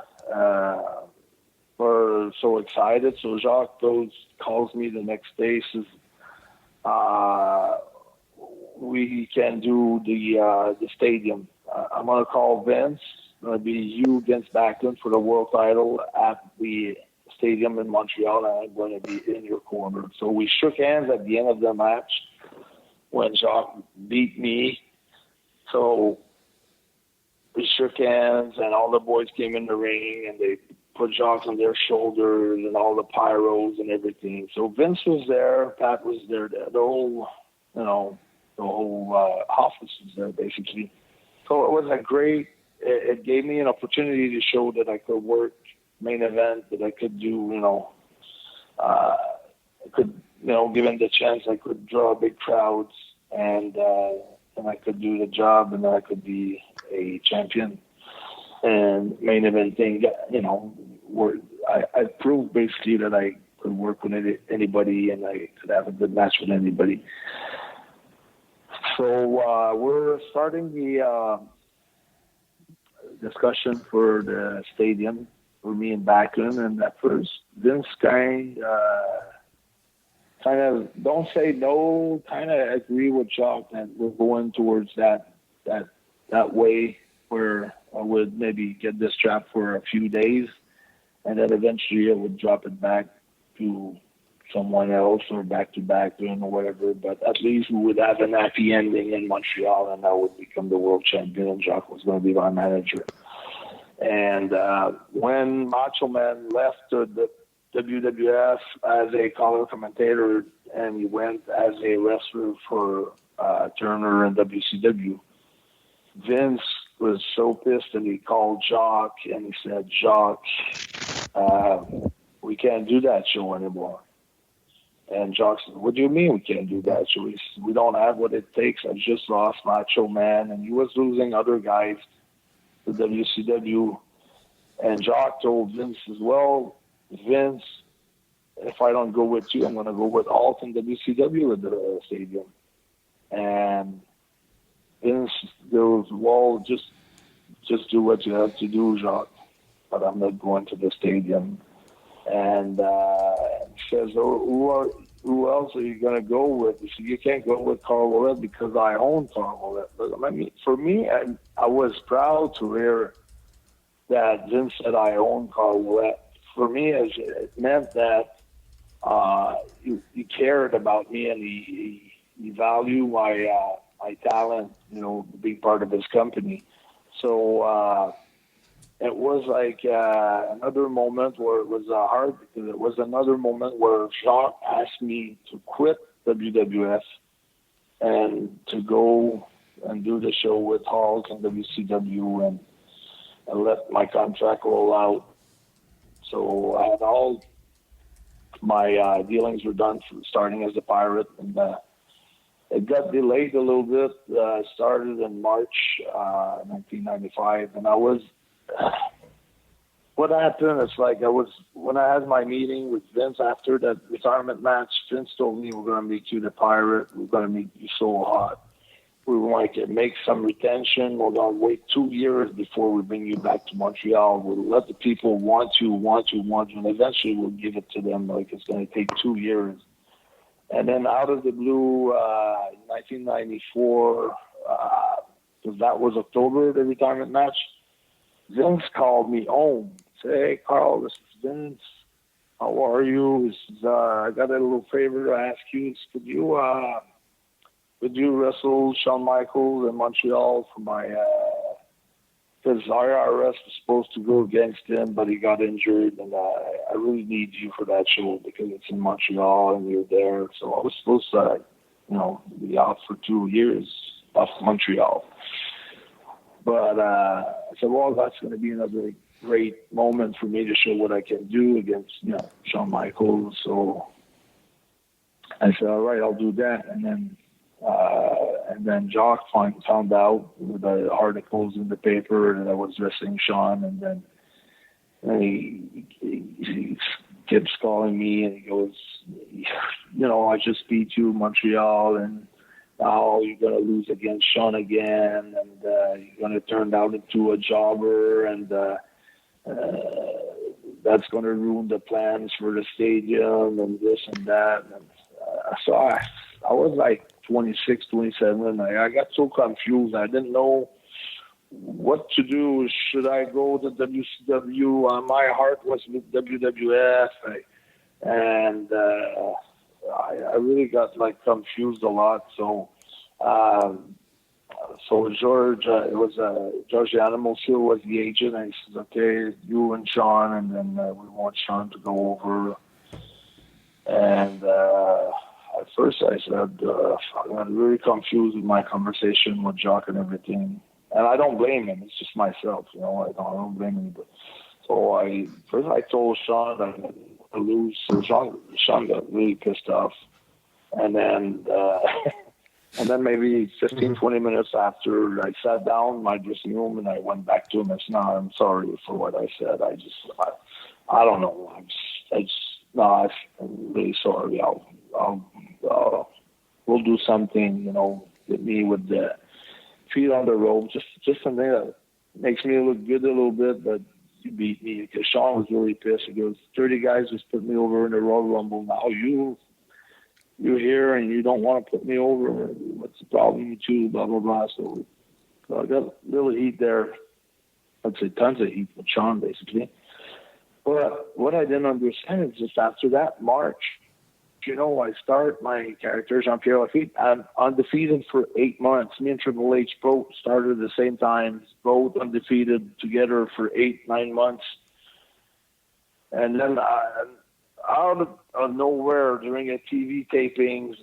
we're so excited. So Jacques calls me the next day, says, we can do the stadium. I'm going to call Vince. It's going to be you against Backlund for the world title at the stadium in Montreal, and I'm going to be in your corner. So we shook hands at the end of the match when Jacques beat me. So we shook hands, and all the boys came in the ring, and they put Jacques on their shoulders and all the pyros and everything. So Vince was there. Pat was there. The whole, the whole office was there, basically. So it was it gave me an opportunity to show that I could work main event, that I could do, given the chance, I could draw big crowds, and I could do the job, and I could be a champion. And main event thing, I proved basically that I could work with anybody, and I could have a good match with anybody. So we're starting the discussion for the stadium for me and Backlund, and at first Vince kind of don't say no, kind of agree with Jacques that we're going towards that way where I would maybe get this strap for a few days, and then eventually I would drop it back to someone else or back-to-back or whatever, but at least we would have an happy ending in Montreal, and I would become the world champion, and Jacques was going to be my manager. And when Macho Man left the WWF as a color commentator, and he went as a wrestler for Turner and WCW, Vince was so pissed, and he called Jacques, and he said, Jacques, we can't do that show anymore. And Jacques said, what do you mean we can't do that show? He said, we don't have what it takes. I just lost Macho Man, and he was losing other guys to WCW. And Jacques told Vince as well, Vince, if I don't go with you, I'm going to go with Alt and WCW at the stadium. And Vince goes, well, just do what you have to do, Jacques, but I'm not going to the stadium. And he says, who else are you going to go with? He said, you can't go with Carl Ouellet because I own Carl Ouellet. But I mean, for me, I was proud to hear that Vince said I own Carl Ouellet. For me, it meant that he cared about me, and he valued my talent, the big part of his company. So it was like another moment where it was hard, because it was another moment where Jacques asked me to quit WWF and to go and do the show with Hulk and WCW and let my contract roll out. So I had all my dealings were done for starting as a pirate, and it got delayed a little bit. Started in March 1995, and I was. What happened is, like, when I had my meeting with Vince after that retirement match, Vince told me, we're going to make you the pirate. We're going to make you so hot. We want to make some retention. We're going to wait 2 years before we bring you back to Montreal. We'll let the people want you, and eventually we'll give it to them. Like, it's going to take 2 years. And then out of the blue, 1994, because that was October, the retirement match, Vince called me home. Said, hey, Carl, this is Vince. How are you? He says, I got a little favor to ask you. Could you wrestle Shawn Michaels in Montreal for my, because IRS was supposed to go against him, but he got injured, and I really need you for that show because it's in Montreal and you're there. So I was supposed to, be out for 2 years off Montreal. But I said, well, that's going to be another great moment for me to show what I can do against, Shawn Michaels. So I said, all right, I'll do that. And then Jacques found out with the articles in the paper that I was wrestling Shawn, and then he keeps calling me, and he goes, I just beat you in Montreal, and now you're going to lose against Shawn again, and you're going to turn out into a jobber, and that's going to ruin the plans for the stadium, and this and that. And so I was like 26, 27. I got so confused. I didn't know what to do. Should I go to WCW? My heart was with WWF. I really got confused a lot. So George, it was George the Animal Seal was the agent, and he says, okay, you and Shawn, and then we want Shawn to go over. And at first I said, I'm really confused with my conversation with Jacques and everything. And I don't blame him. It's just myself, I don't blame him. But so I told Shawn that I'm going to lose. So Shawn got really pissed off. And then maybe 15, 20 minutes after, I sat down in my dressing room and I went back to him and said, no, I'm sorry for what I said. I don't know. I'm really sorry. We'll do something, with me with the feet on the rope, just something that makes me look good a little bit, but you beat me. Because Shawn was really pissed. He goes, 30 guys just put me over in the Royal Rumble. Now you're here and you don't want to put me over. What's the problem with you? Blah, blah, blah. So I got a little heat there. I'd say tons of heat with Shawn, basically. But what I didn't understand is just after that March, I start my character, Jean-Pierre LaFitte. I'm undefeated for 8 months. Me and Triple H both started at the same time, both undefeated together for 8-9 months. And then out of nowhere during a TV tapings,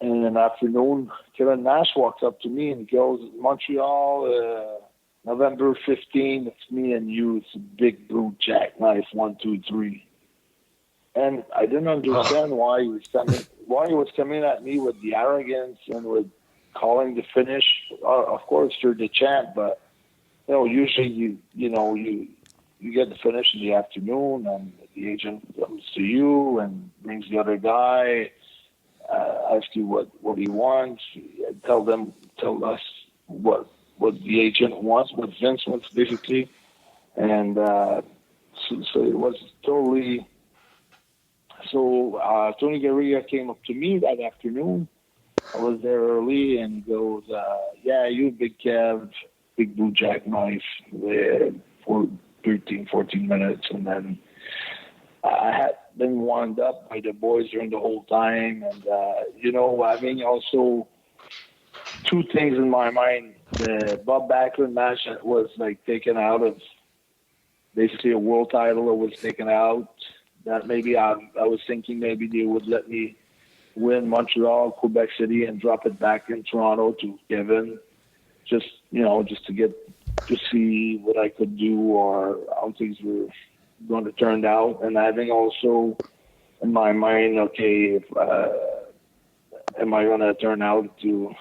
in an afternoon, Kevin Nash walks up to me and goes, Montreal, November 15th, it's me and you. It's a big blue jackknife, 1, 2, 3. And I didn't understand why he was coming at me with the arrogance and with calling the finish. Of course, you're the champ, but usually you get the finish in the afternoon, and the agent comes to you and brings the other guy, asks you what he wants, tell us what the agent wants, what Vince wants, basically, and so it was totally. So Tony Garea came up to me that afternoon. I was there early, and he goes, yeah, you big Kev, big blue jackknife, for 13, 14 minutes. And then I had been wound up by the boys during the whole time. And, having also two things in my mind. The Bob Backlund match that was taken out of basically a world title that was taken out. That maybe I was thinking maybe they would let me win Montreal, Quebec City, and drop it back in Toronto to Kevin, just to see what I could do or how things were going to turn out. And having also in my mind, okay, if, am I going to turn out to,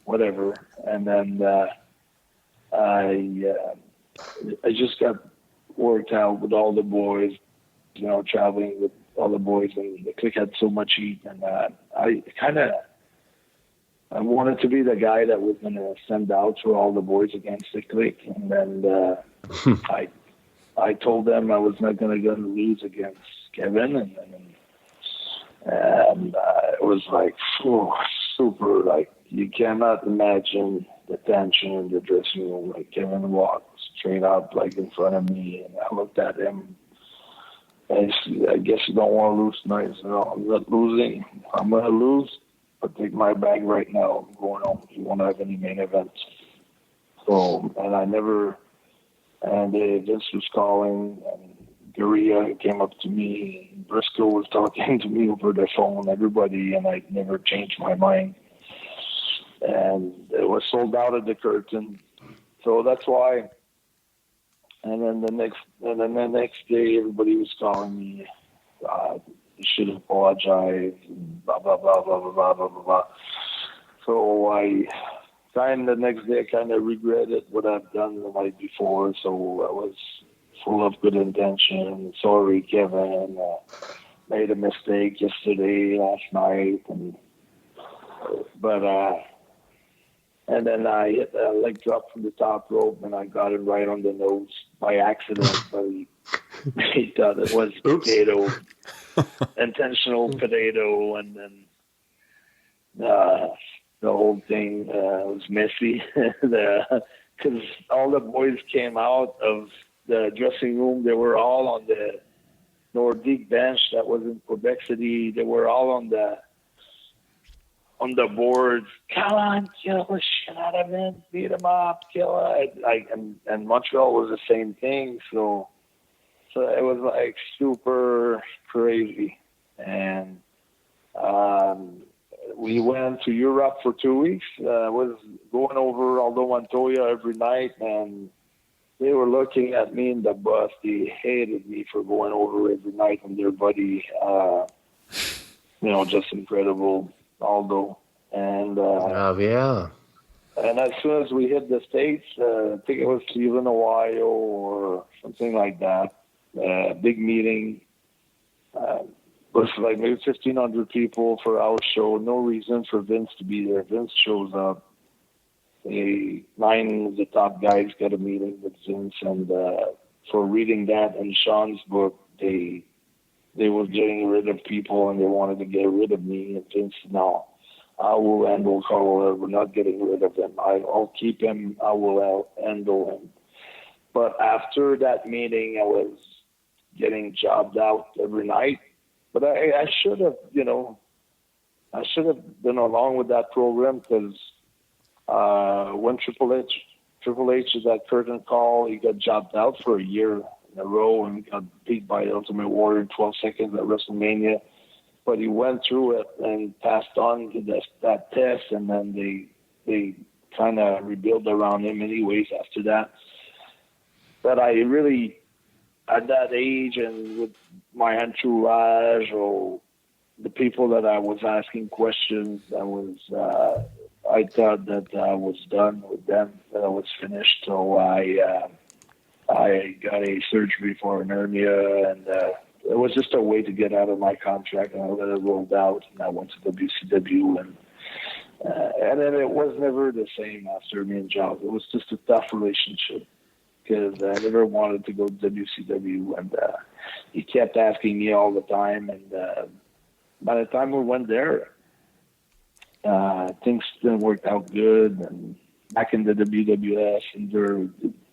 whatever. And then I just got worked out with all the boys, traveling with all the boys, and the Kliq had so much heat, and I wanted to be the guy that was going to send out for all the boys against the Kliq, and then I told them I was not going to lose against Kevin, and it was super, you cannot imagine the tension in the dressing room. Kevin walked straight up in front of me, and I looked at him. I guess you don't want to lose tonight. So I'm not losing. I'm going to lose, but take my bag right now. I'm going home. You won't have any main events. So, and Vince was calling, and Garea came up to me. Briscoe was talking to me over the phone, everybody, and I never changed my mind. And it was sold out at the curtain. So that's why. And then the next day, everybody was calling me. You should apologize. Blah blah blah blah blah blah blah blah. So the next day, I kind of regretted what I've done the night before. So I was full of good intention. Sorry, Kevin. Made a mistake yesterday, last night, and then I hit a leg drop from the top rope, and I got it right on the nose by accident. But he thought it was potato, intentional potato, and then the whole thing was messy. Because all the boys came out of the dressing room. They were all on the Nordique bench that was in Quebec City. They were all on the boards. Come on, kill the shit out of him, beat him up, kill it. And Montreal was the same thing. So it was super crazy. And we went to Europe for 2 weeks. Was going over Aldo Montoya every night, and they were looking at me in the bus. They hated me for going over every night with their buddy. Just incredible, Aldo. And yeah. And as soon as we hit the States, I think it was Cleveland, Ohio, or something like that. Big meeting. Was maybe 1,500 people for our show. No reason for Vince to be there. Vince shows up. 9 of the top guys got a meeting with Vince, and for reading that in Sean's book, they were getting rid of people, and they wanted to get rid of me. And Vince, no, I will handle Carl. We're not getting rid of him. I'll keep him. I will handle him. But after that meeting, I was getting jobbed out every night. But I should have, I should have been along with that program, because when Triple H is that curtain call, he got jobbed out for a year in a row and got beat by Ultimate Warrior in 12 seconds at WrestleMania. But he went through it and passed on to that test, and then they kind of rebuilt around him anyways after that. But I really, at that age and with my entourage or the people that I was asking questions, I thought that I was done with them, that I was finished. So I got a surgery for an hernia, and it was just a way to get out of my contract, and I let it roll out, and I went to WCW, and then it was never the same after me and Jock. It was just a tough relationship, because I never wanted to go to WCW, and he kept asking me all the time, and by the time we went there, things didn't work out good, and back in the WWF either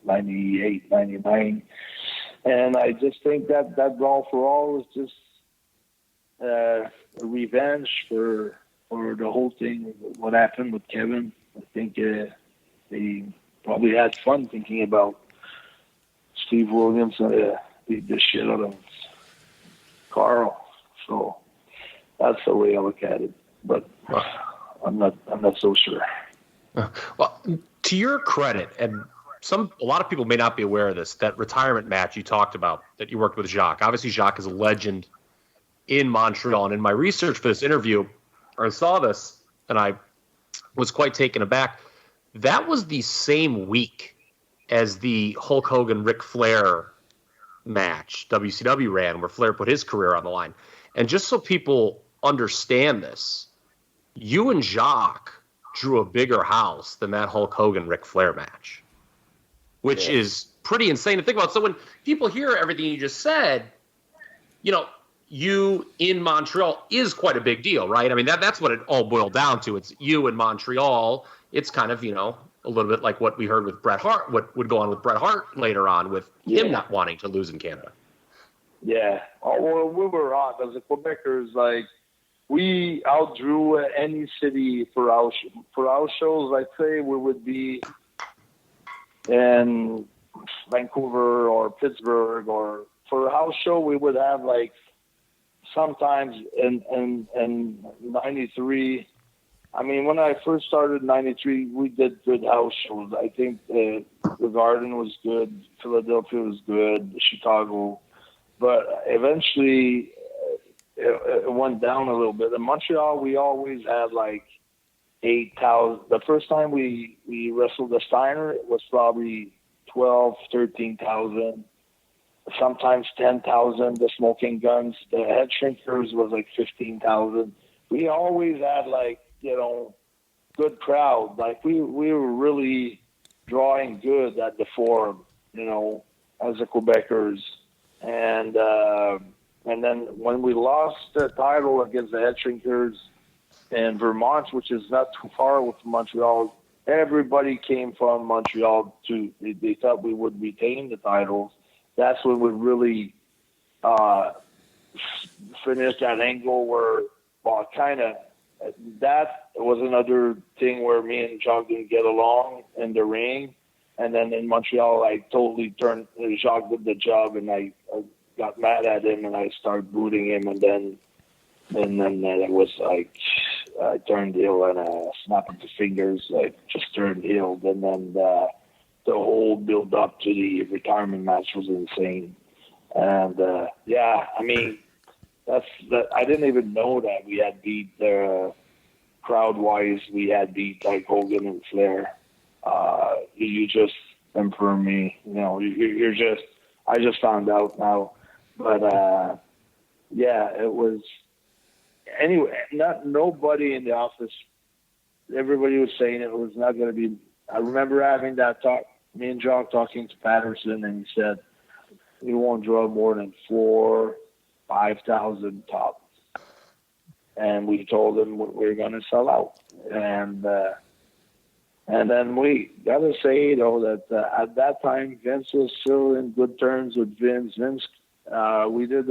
98, 99, and I just think that Brawl for All was just a revenge for the whole thing, what happened with Kevin. I think they probably had fun thinking about Steve Williams beat the shit out of Carl. So that's the way I look at it. But I'm not so sure. Well, to your credit, and a lot of people may not be aware of this, that retirement match you talked about that you worked with Jacques. Obviously, Jacques is a legend in Montreal. And in my research for this interview, I saw this, and I was quite taken aback. That was the same week as the Hulk Hogan Ric Flair match WCW ran, where Flair put his career on the line. And just so people understand this, you and Jacques drew a bigger house than that Hulk Hogan Ric Flair match, which is pretty insane to think about. So when people hear everything you just said, you in Montreal is quite a big deal, right? I mean, that's what it all boiled down to. It's you in Montreal. It's kind of, a little bit like what we heard with Bret Hart, what would go on with Bret Hart later on with him not wanting to lose in Canada. Yeah. Well, we were on, as the Quebecers, we outdrew any city for our shows. I'd say we would be in Vancouver or Pittsburgh, or for a house show we would have sometimes in 93. I mean, when I first started in 93, we did good house shows. I think the Garden was good, Philadelphia was good, Chicago, but eventually it went down a little bit. In Montreal, we always had 8,000. The first time we wrestled the Steiner, it was probably 12, 13,000. Sometimes 10,000. The Smoking Guns, the Head Shrinkers was 15,000. We always had good crowd. We were really drawing good at the Forum, as the Quebecers. And then when we lost the title against the Head Shrinkers in Vermont, which is not too far from Montreal, everybody came from Montreal they thought we would retain the titles. That's when we really finished that angle where, that was another thing where me and Jacques didn't get along in the ring. And then in Montreal, I totally turned, Jacques did the job, and I got mad at him, and I started booting him, and then it was I turned heel, and I snapped the fingers, just turned heel, and then the whole build up to the retirement match was insane. And I mean, I didn't even know that we had beat crowd wise. We had beat Hogan and Flair. You just confirm me. I just found out now. But it was anyway. Nobody in the office. Everybody was saying it was not going to be. I remember having that talk. Me and John talking to Patterson, and he said we won't draw more than 4,000-5,000 tops. And we told him we're going to sell out. And And then we gotta say though that at that time Vince was still in good terms with Vince. We did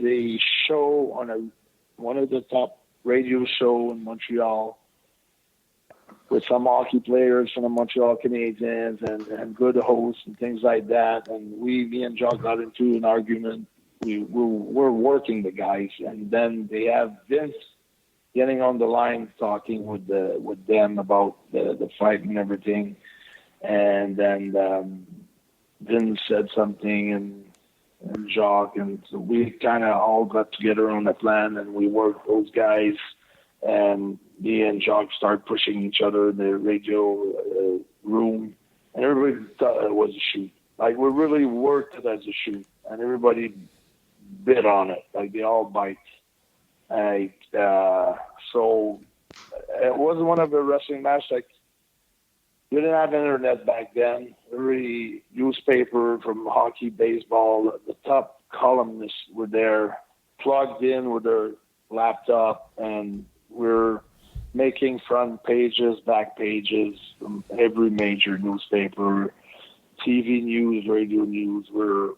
a show on one of the top radio show in Montreal with some hockey players from the Montreal Canadiens and good hosts and things like that. And me and Jacques got into an argument. We're working the guys, and then they have Vince getting on the line talking with them about the fight and everything. And then Vince said something and Jacques, and so we kind of all got together on a plan, and we worked those guys, and me and Jacques started pushing each other in the radio room, and everybody thought it was a shoot. Like, we really worked it as a shoot, and everybody bid on it. Like, they all bite. So it was one of the wrestling matches. Like, we didn't have internet back then. Every newspaper from hockey, baseball, the top columnists were there, plugged in with their laptop, and we're making front pages, back pages from every major newspaper, TV news, radio news. We're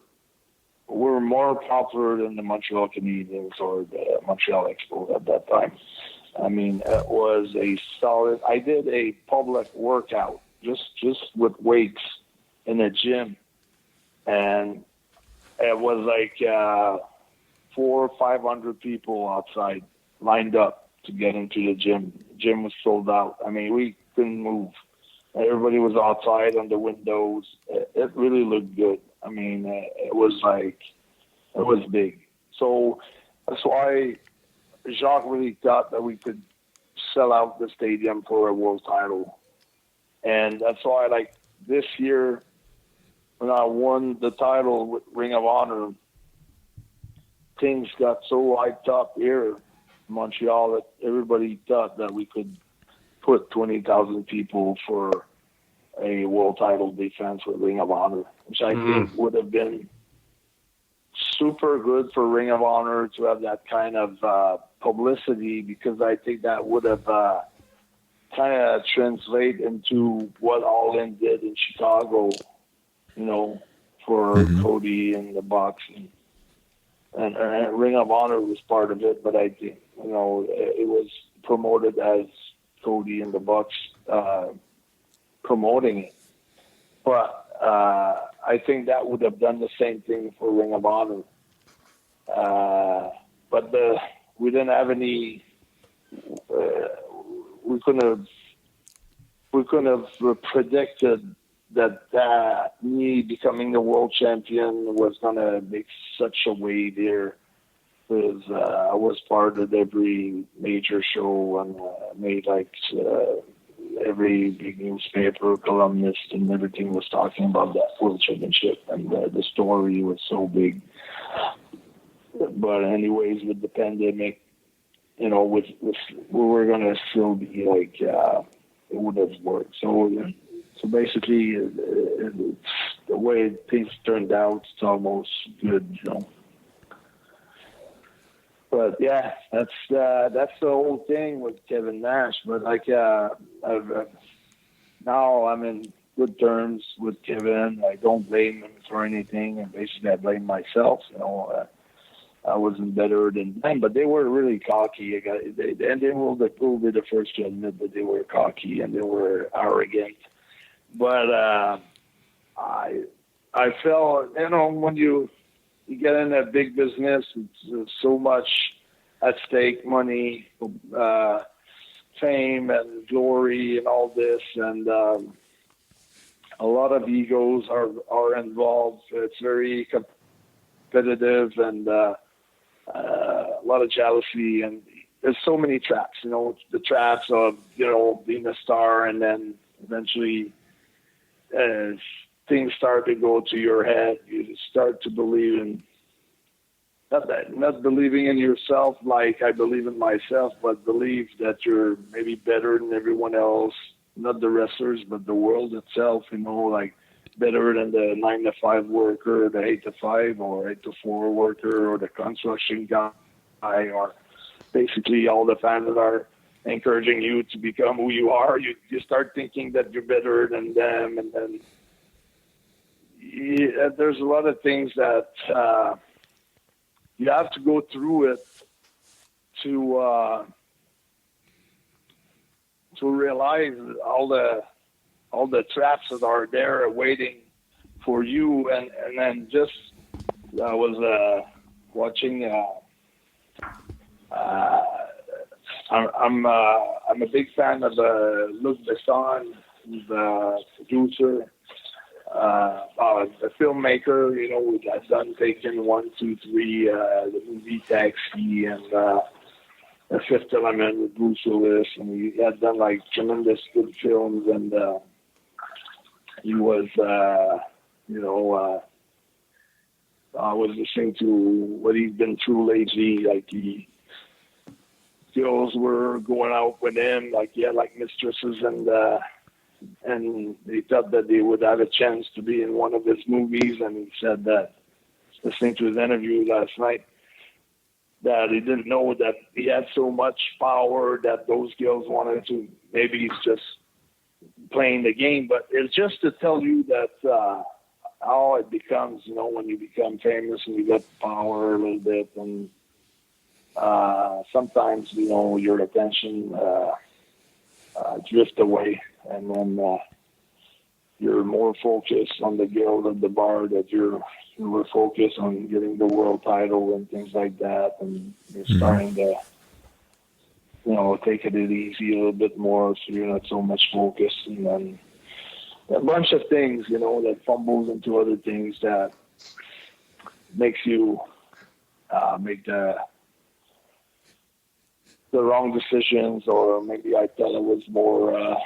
more popular than the Montreal Canadiens or the Montreal Expos at that time. I mean, it was a solid. I did a public workout just with weights in a gym, and it was like 400 or 500 people outside lined up to get into the gym. The gym was sold out. I mean, we couldn't move. Everybody was outside on the windows. It really looked good. I mean, it was big. So that's why Jacques really thought that we could sell out the stadium for a world title. And that's why, like, this year, when I won the title with Ring of Honor, things got so hyped up here in Montreal that everybody thought that we could put 20,000 people for a world title defense with Ring of Honor, which I think would have been super good for Ring of Honor to have that kind of publicity, because I think that would have kind of translate into what All In did in Chicago, you know, for Cody and the Bucks, and Ring of Honor was part of it, but I think, you know, it was promoted as Cody and the Bucks promoting it. But I think that would have done the same thing for Ring of Honor. But we didn't have any. We couldn't have predicted that me becoming the world champion was gonna make such a wave here, because I was part of every major show and made every big newspaper columnist and everything was talking about that world championship, and the story was so big. But anyways, with the pandemic, you know, we were gonna still be like, it would have worked. So basically, the way things turned out, it's almost good, you know. But yeah, that's the whole thing with Kevin Nash. But like, now I'm in good terms with Kevin. I don't blame him for anything, and basically I blame myself. You know, I wasn't better than them, but they were really cocky. And they will be the first to admit that they were cocky and they were arrogant. But I felt, you know, when you get in a big business, it's so much at stake: money, fame, and glory, and all this, and a lot of egos are involved. It's very competitive, and a lot of jealousy, and there's so many traps. You know, the traps of, you know, being a star, and then eventually, as things start to go to your head, you start to believe in not believing in yourself like I believe in myself, but believe that you're maybe better than everyone else, not the wrestlers, but the world itself, you know, like better than the 9-to-5 worker, the 8-to-5 or 8-to-4 worker, or the construction guy, or basically all the fans that are encouraging you to become who you are. You start thinking that you're better than them, and then there's a lot of things that you have to go through it to realize all the traps that are there waiting for you. And then just I was watching. I'm a big fan of Luc Besson, the producer, the filmmaker. You know, who has done Taken 1, 2, 3, the movie Taxi, and The Fifth Element with Bruce Willis, and he had done like tremendous good films. And he was, I was listening to what he's been through lately. Like girls were going out with him, like he had like mistresses, and they thought that they would have a chance to be in one of his movies. And he said that, listening to his interview last night, that he didn't know that he had so much power that those girls wanted to. Maybe he's just playing the game, but it's just to tell you that how it becomes, you know, when you become famous and you get power a little bit, and sometimes, you know, your attention drift away, and then you're more focused on the girl at the bar, that you were focused on getting the world title and things like that, and you're starting to, you know, take it easy a little bit more, so you're not so much focused, and then a bunch of things, you know, that fumbles into other things that makes you make the wrong decisions, or maybe I thought it was more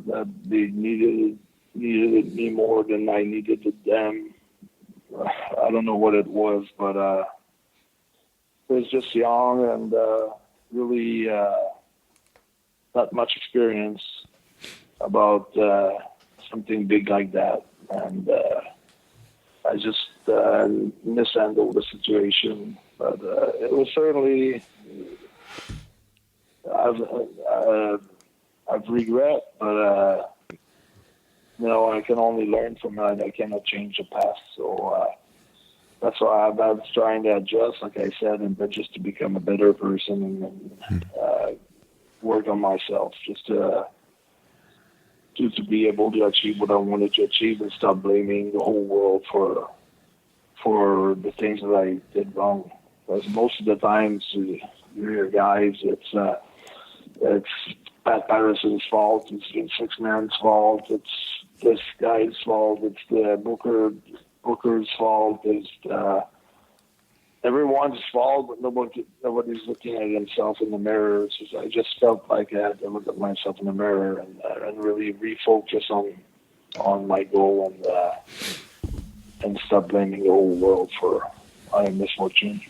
that they needed me more than I needed them. I don't know what it was, but I was just young and really not much experience about something big like that, and I just mishandled the situation. But it was certainly I've regret, but you know, I can only learn from it. I cannot change the past, so that's why I was trying to adjust, like I said, and but just to become a better person and work on myself, just to be able to achieve what I wanted to achieve, and stop blaming the whole world for the things that I did wrong. Because most of the times, you hear guys, it's Pat Patterson's fault, it's Vince McMahon's fault, it's this guy's fault, it's the Booker's fault, it's everyone's fault, but nobody's looking at himself in the mirror. So I just felt like I had to look at myself in the mirror and really refocus on my goal, and stop blaming the whole world for my misfortune.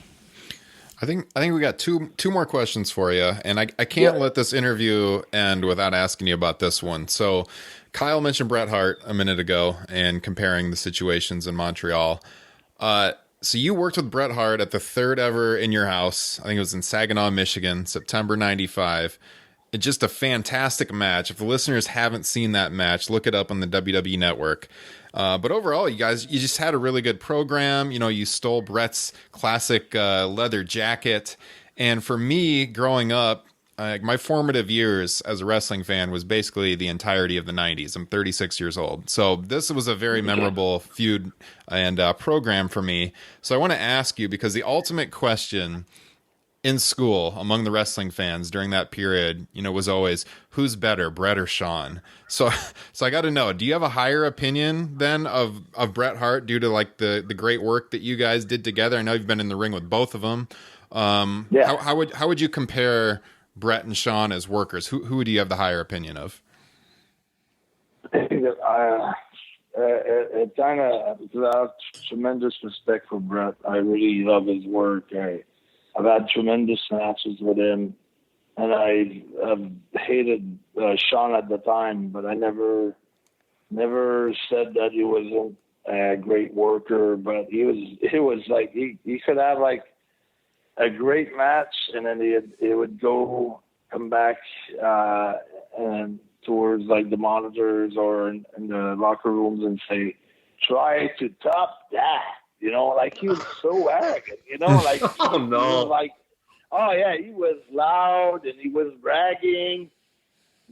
I think we got two more questions for you, and I can't let this interview end without asking you about this one. So Kyle mentioned Bret Hart a minute ago and comparing the situations in Montreal. So you worked with Bret Hart at the third ever In Your House. I think it was in Saginaw, Michigan, September 95. It's just a fantastic match. If the listeners haven't seen that match, look it up on the WWE Network. But overall, you just had a really good program. You know, you stole Bret's classic leather jacket. And for me, growing up, my formative years as a wrestling fan was basically the entirety of the 90s. I'm 36 years old. So this was a very memorable feud and program for me. So I want to ask you, because the ultimate question in school among the wrestling fans during that period, you know, was always, who's better, Bret or Shawn? So I got to know, do you have a higher opinion then of Bret Hart due to like the great work that you guys did together? I know you've been in the ring with both of them. How would you compare Bret and Shawn as workers? Who do you have the higher opinion of? I think that it kind of, because I have tremendous respect for Bret. I really love his work. I've had tremendous matches with him, and I've hated Shawn at the time, but I never said that he wasn't a great worker. But he was like he could have like a great match, and then it would go come back and towards like the monitors or in the locker rooms and say, try to top that. You know, like he was so arrogant, you know, like, Oh, no. He was like, oh yeah, he was loud and he was bragging,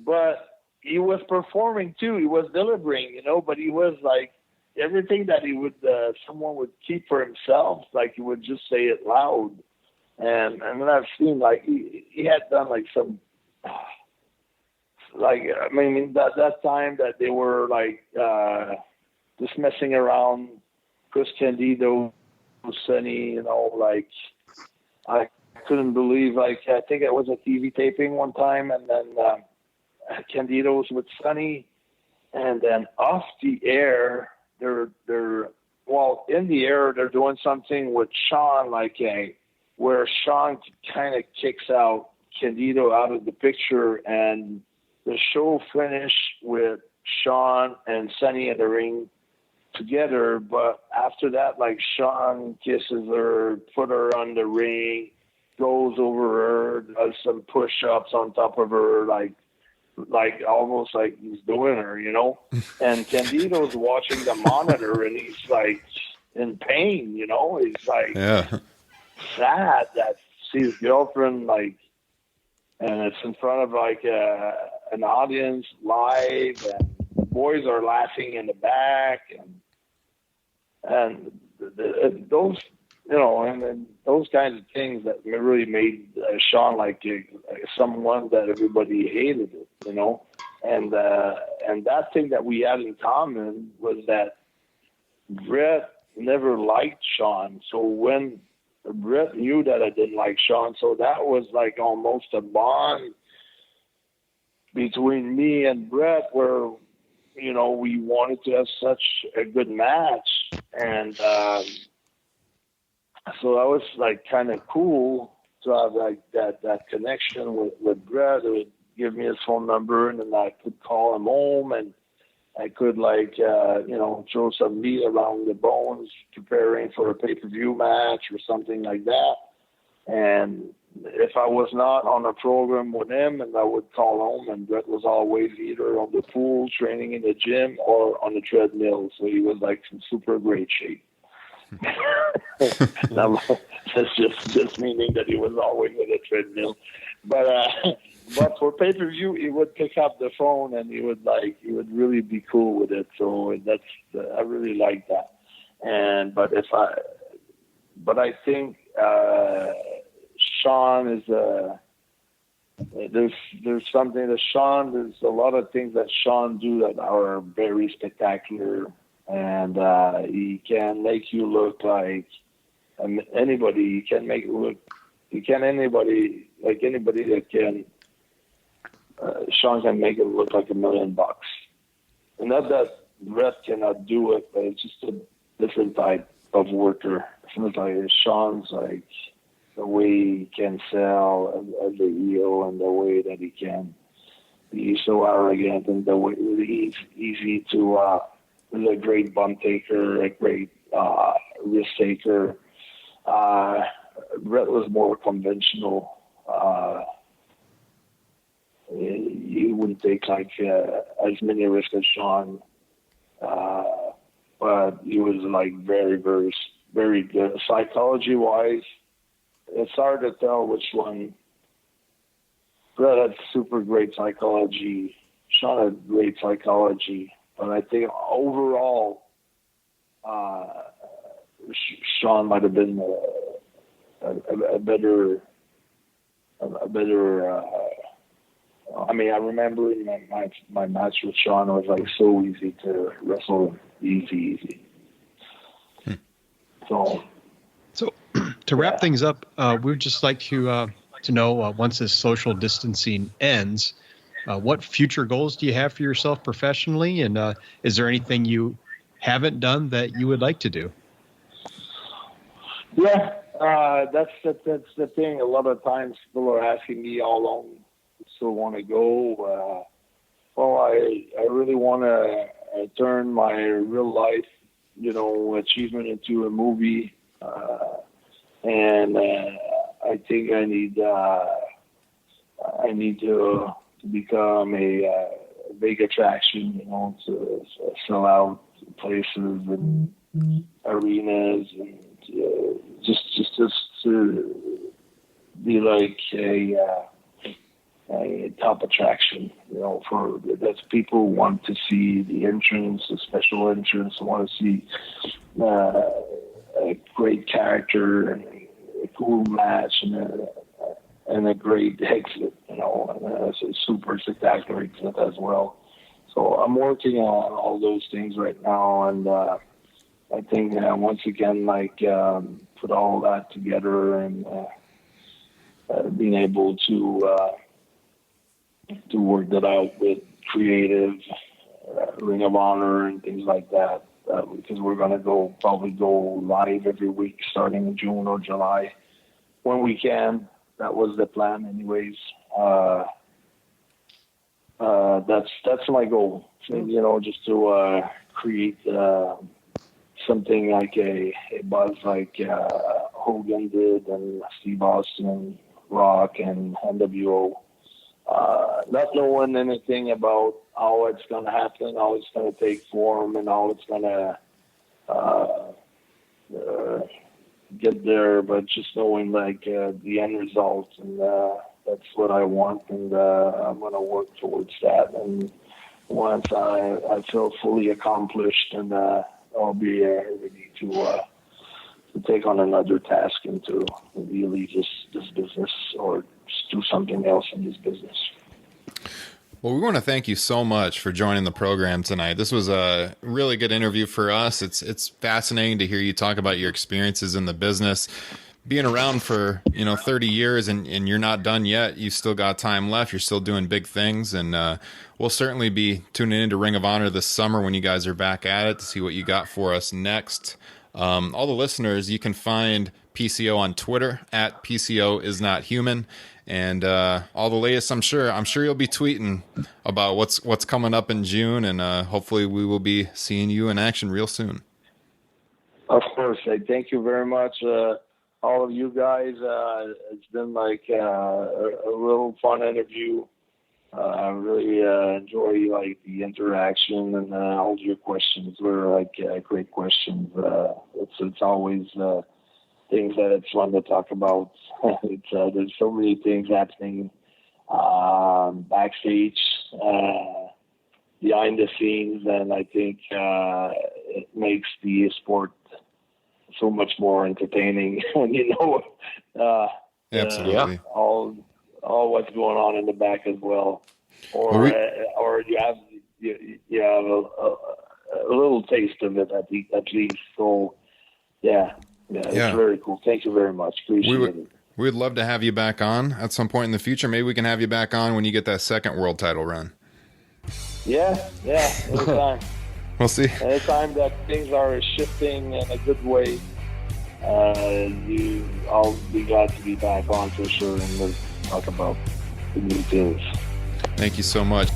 but he was performing too. He was delivering, you know, but he was like, everything that he would, someone would keep for himself, like he would just say it loud. And then I've seen like, he had done like some, like, I mean, that time that they were like, just messing around, Chris Candido, Sonny, you know, like I couldn't believe, like I think it was a TV taping one time, and then Candido's with Sonny, and then off the air, they're in the air they're doing something with Sean, like where Sean kind of kicks out Candido out of the picture, and the show finished with Sean and Sonny in the ring together, but after that, like Sean kisses her, put her on the ring, goes over her, does some push-ups on top of her, like almost like he's doing her, you know. And Candido's watching the monitor, and he's like in pain, you know. He's like sad that see his girlfriend, like, and it's in front of like an audience live, and the boys are laughing in the back, and those, you know, and those kinds of things that really made Sean like someone that everybody hated, you know, and that thing that we had in common was that Bret never liked Sean. So when Bret knew that I didn't like Sean, so that was like almost a bond between me and Bret, where, you know, we wanted to have such a good match. And so that was like kind of cool to have like that connection with Bret. It would give me his phone number, and then I could call him home, and I could like, you know, throw some meat around the bones, preparing for a pay-per-view match or something like that. And if I was not on a program with him, and I would call home, and Bret was always either on the pool, training in the gym, or on the treadmill. So he was like in super great shape. That's just meaning that he was always on the treadmill. But for pay-per-view, he would pick up the phone, and he would really be cool with it. So I really like that. But I think Sean is there's something that Sean, there's a lot of things that Sean do that are very spectacular, and he can make you look like anybody. He can make it look. He can anybody that can. Sean can make it look like $1 million, and not that Bret cannot do it, but it's just a different type of worker. It's like Sean's like the way he can sell as a heel, and the way that he can be so arrogant, and the way he's easy to. He's a great bump taker, a great risk taker. Bret was more conventional. He wouldn't take like as many risks as Sean, but he was like very, very, very good. Psychology-wise, it's hard to tell which one. Bret had super great psychology. Sean had great psychology, but I think overall, Sean might have been a better. I mean, I remember in my match with Sean, it was like so easy to wrestle him. Easy. So to wrap things up, we would just like to know, once this social distancing ends, what future goals do you have for yourself professionally, and is there anything you haven't done that you would like to do? Yeah, that's the thing. A lot of times people are asking me how long I still want to go. Well, I really want to turn my real life, achievement into a movie, and I think I need I need to become a big attraction, to sell out places and arenas, and just to be like a top attraction, for that people want to see the entrance, the special entrance, want to see a great character and a cool match and a great exit, and it's a super spectacular exit as well. So I'm working on all those things right now, and I think once again, put all that together and being able to work that out with creative, Ring of Honor and things like that, because we're going to probably go live every week starting in June or July when we can. That was the plan anyways. That's my goal, just to create something like a buzz like Hogan did, and Steve Austin, Rock, and NWO. Not knowing anything about how it's going to happen, how it's going to take form, and how it's going to get there, but just knowing the end result, and that's what I want, and I'm going to work towards that. And once I feel fully accomplished, and I'll be ready to take on another task and to really leave this business or just do something else in this business. Well, we want to thank you so much for joining the program tonight. This was a really good interview for us. It's fascinating to hear you talk about your experiences in the business, being around for 30 years, and you're not done yet. You still got time left. You're still doing big things, and we'll certainly be tuning into Ring of Honor this summer when you guys are back at it to see what you got for us next. All the listeners, you can find PCO on Twitter at PCO is not human. And all the latest, I'm sure you'll be tweeting about what's coming up in June, and hopefully we will be seeing you in action real soon. Of course. Thank you very much, all of you guys. It's been a little fun interview. I really enjoy the interaction, and all your questions were great questions. It's always things that it's fun to talk about. There's so many things happening backstage, behind the scenes, and I think it makes the sport so much more entertaining when absolutely all what's going on in the back as well, or you have a little taste of it at least. So it's very cool. Thank you very much. Appreciate it. We would love to have you back on at some point in the future. Maybe we can have you back on when you get that second world title run. Yeah, anytime. We'll see. Anytime that things are shifting in a good way, I'll be glad to be back on for sure, and we'll talk about the new things. Thank you so much.